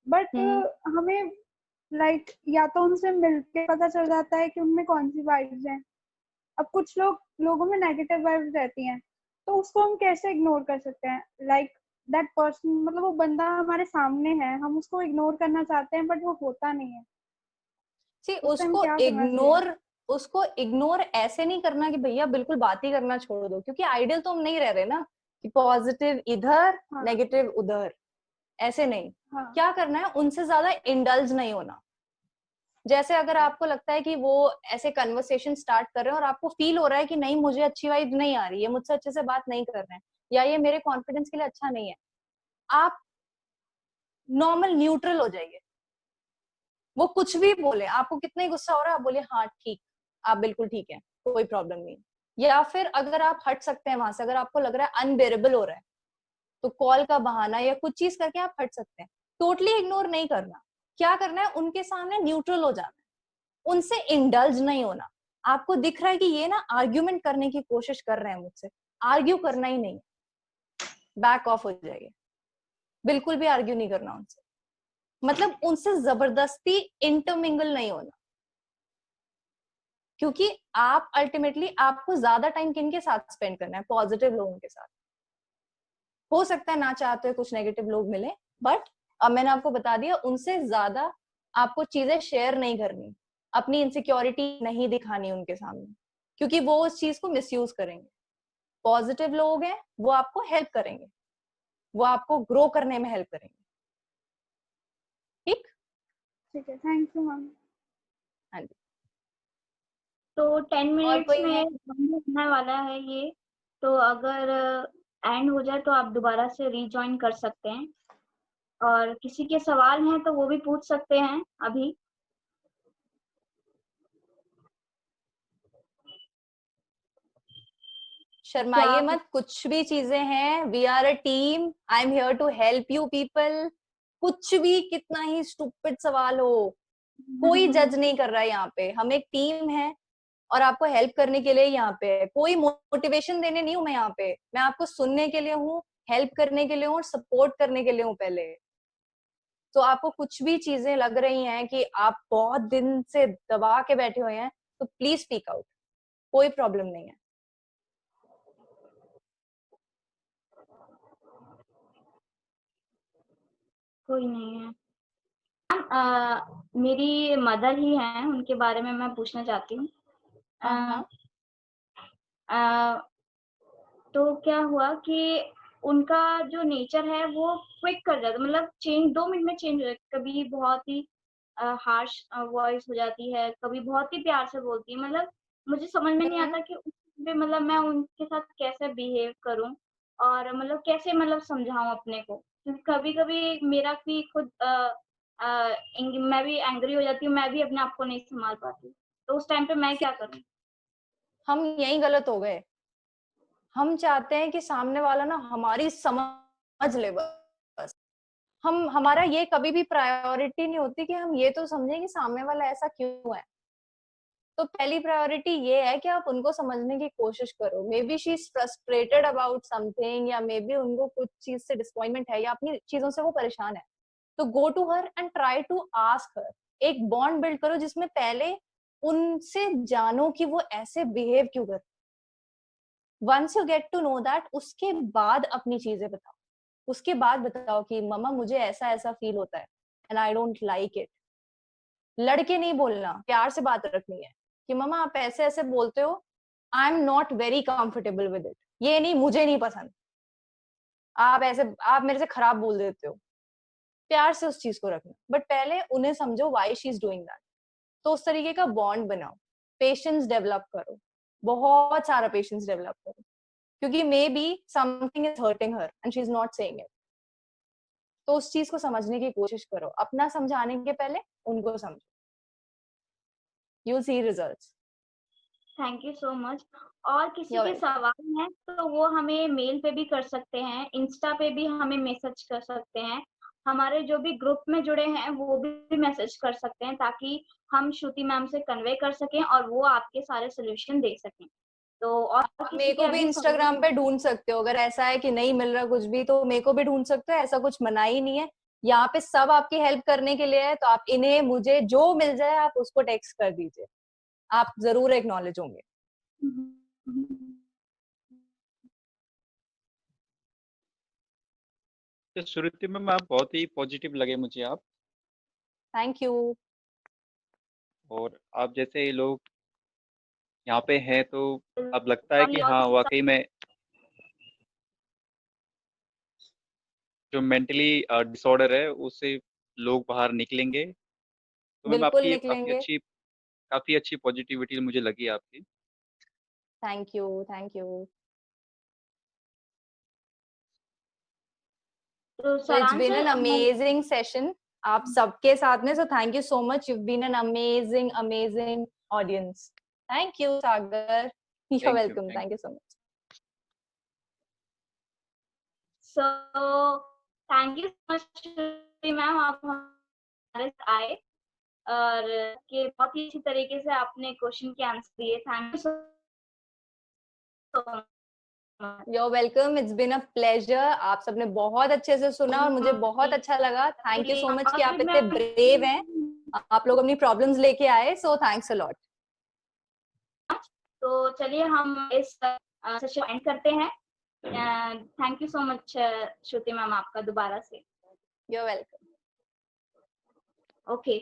बट हमें या तो उनसे मिलके पता चल जाता है कि उनमें कौन सी वाइब्स हैं। अब कुछ लोगों में नेगेटिव वाइब्स रहती हैं, तो उसको हम कैसे इग्नोर कर सकते हैं? दैट पर्सन, मतलब वो बंदा हमारे सामने है, हम उसको इग्नोर करना चाहते हैं बट वो होता नहीं है, सी उस टाइम क्या करना चाहिए? उसको इग्नोर ऐसे नहीं करना कि भैया बिल्कुल बात ही करना छोड़ दो, क्योंकि आइडियल तो हम नहीं रह रहे ना कि पॉजिटिव इधर हाँ, नेगेटिव उधर, ऐसे नहीं। हाँ, क्या करना है, उनसे ज्यादा इंडल्ज नहीं होना। जैसे अगर आपको लगता है कि वो ऐसे कन्वर्सेशन स्टार्ट कर रहे हैं और आपको फील हो रहा है कि नहीं, मुझे अच्छी वाइब नहीं आ रही है, मुझसे अच्छे से बात नहीं कर रहे हैं, या ये मेरे कॉन्फिडेंस के लिए अच्छा नहीं है, आप नॉर्मल न्यूट्रल हो जाइए। वो कुछ भी बोले, आपको कितना ही गुस्सा हो रहा है, आप बोले हाँ ठीक, आप बिल्कुल ठीक है, कोई प्रॉब्लम नहीं। या फिर अगर आप हट सकते हैं वहां से, अगर आपको लग रहा है अनबेरेबल हो रहा है, तो कॉल का बहाना या कुछ चीज करके आप हट सकते हैं। टोटली इग्नोर नहीं करना। क्या करना है, उनके सामने न्यूट्रल हो जाना है, उनसे इंडल्ज नहीं होना। आपको दिख रहा है कि ये ना आर्ग्यूमेंट करने की कोशिश कर रहे हैं मुझसे, आर्ग्यू करना ही नहीं, बैक ऑफ हो जाएगा, बिल्कुल भी आर्ग्यू नहीं करना उनसे। मतलब उनसे जबरदस्ती इंटरमिंगल नहीं होना, क्योंकि आप अल्टीमेटली आपको ज्यादा टाइम किनके साथ स्पेंड करना है, पॉजिटिव लोगों के साथ। हो सकता है ना चाहते हुए कुछ नेगेटिव लोग मिले, बट अब मैंने आपको बता दिया, उनसे ज्यादा आपको चीजें शेयर नहीं करनी, अपनी इनसिक्योरिटी नहीं दिखानी उनके सामने, क्योंकि वो उस चीज को मिसयूज करेंगे। पॉजिटिव लोग हैं, वो आपको हेल्प करेंगे, वो आपको ग्रो करने में हेल्प करेंगे। ठीक ठीक है, थैंक यू मैम। हाँ जी। तो 10 और मिनट्स कोई है? में बंद होने वाला है ये, तो अगर एंड हो जाए तो आप दोबारा से रीजॉइन कर सकते हैं, और किसी के सवाल हैं तो वो भी पूछ सकते हैं अभी। शर्माइए मत, कुछ भी चीजें हैं, we are a team, I am here to help you people. कुछ भी कितना ही स्टूपिड सवाल हो, कोई जज नहीं कर रहा है यहाँ पे, हम एक टीम है और आपको हेल्प करने के लिए यहाँ पे है। कोई मोटिवेशन देने नहीं हूँ मैं यहाँ पे, मैं आपको सुनने के लिए हूँ, हेल्प करने के लिए हूँ और सपोर्ट करने के लिए हूँ पहले। तो आपको कुछ भी चीजें लग रही हैं कि आप बहुत दिन से दबा के बैठे हुए हैं, तो प्लीज स्पीक आउट, कोई प्रॉब्लम नहीं है। कोई नहीं है। मेरी मदर ही हैं, उनके बारे में मैं पूछना चाहती हूँ। हाँ। तो क्या हुआ कि उनका जो नेचर है वो क्विक कर जाता है, मतलब चेंज 2 मिनट में चेंज हो जाता है। कभी बहुत ही हार्श वॉइस हो जाती है, कभी बहुत ही प्यार से बोलती है। मतलब मुझे समझ में नहीं आता कि उस पे मतलब मैं उनके साथ कैसे बिहेव करूँ और मतलब कैसे मतलब समझाऊँ अपने को। क्योंकि कभी-कभी मेरा भी खुद मैं भी एंग्री हो जाती हूँ, मैं भी अपने आप को नहीं सँभाल पाती। तो उस टाइम पे मैं क्या करूँ? हम यहीं गलत हो गए। हम चाहते हैं कि सामने वाला ना हमारी समझ ले बस। हमारा ये कभी भी प्रायोरिटी नहीं होती कि हम ये तो समझें कि सामने वाला ऐसा क्यों है। तो पहली प्रायोरिटी ये है कि आप उनको समझने की कोशिश करो। May be she is frustrated about something, या मे बी उनको कुछ चीज से डिसअपॉइंटमेंट है, या अपनी चीजों से वो परेशान है। तो go to her and try to ask her. एक बॉन्ड बिल्ड करो जिसमें पहले उनसे जानो कि वो ऐसे बिहेव क्यों कर। Once you get to know that, उसके बाद अपनी चीजें बताओ। उसके बाद बताओ कि मम्मा मुझे ऐसा ऐसा फील होता है and I don't like it. लड़के नहीं बोलना, प्यार से बात रखनी है कि मम्मा आप ऐसे ऐसे बोलते हो, आई am not very comfortable with it. ये नहीं, मुझे नहीं पसंद, आप मेरे से खराब बोल देते हो। प्यार से उस चीज को रखना, बट पहले उन्हें समझो why she is doing that. तो उस तरीके का बॉन्ड बनाओ, पेशेंस डेवलप करो, बहुत सारा पेशेंस डेवलप करो, क्योंकि may be something is hurting her and she is not saying it. तो उस चीज को समझने की कोशिश करो, अपना समझाने के पहले उनको समझो, you see results. Thank you so much. और किसी You're के welcome. सवाल हैं तो वो हमें मेल पे भी कर सकते हैं, इंस्टा पे भी हमें मैसेज कर सकते हैं। हमारे जो भी ग्रुप में जुड़े हैं वो भी मैसेज कर सकते हैं, ताकि हम श्रुति मैम से कन्वे कर सकें और वो आपके सारे सॉल्यूशन दे सकें। तो और आप किसी मेरे के को भी अभी इंस्टाग्राम पे ढूंढ सकते हो, अगर ऐसा है कि नहीं मिल रहा कुछ भी तो मेरे को भी ढूंढ सकते हो। ऐसा कुछ मना ही नहीं है, यहाँ पे सब आपकी हेल्प करने के लिए है। तो आप इन्हें, मुझे जो मिल जाए आप उसको टेक्स्ट कर दीजिए, आप जरूर एक्नॉलेज होंगे। तो श्रुति मैम आप बहुत ही पॉजिटिव लगे मुझे आप। Thank you. और आप जैसे लोग यहाँ पे हैं तो अब लगता है कि और हाँ किसी वाकई में जो मेंटली डिसऑर्डर है उससे लोग बाहर निकलेंगे। तो मैम बिल्कुल आपकी निकलेंगे। काफी अच्छी पॉजिटिविटी मुझे लगी आपकी। Thank you, thank you. तो So it's सारांश been an amazing session आप सबके साथ में। So thank you so much. You've been an amazing, amazing audience. Thank you, Sagar. You're thank you welcome. Thank Thank you so much. So thank you so much ma'am, आप हमारे साथ आए और के बहुत ही अच्छी तरीके से आपने क्वेश्चन के आंसर दिए। Thank you so much. You're welcome. It's been a pleasure. आप सबने बहुत अच्छे से सुना और मुझे बहुत अच्छा लगा। Thank you so much कि आप इतने brave हैं, आप लोग अपनी problems लेके आए। So thanks a lot. तो चलिए हम इस सेशन एंड करते हैं। Thank you so much Shruti ma'am आपका दोबारा से। You're welcome. ओके।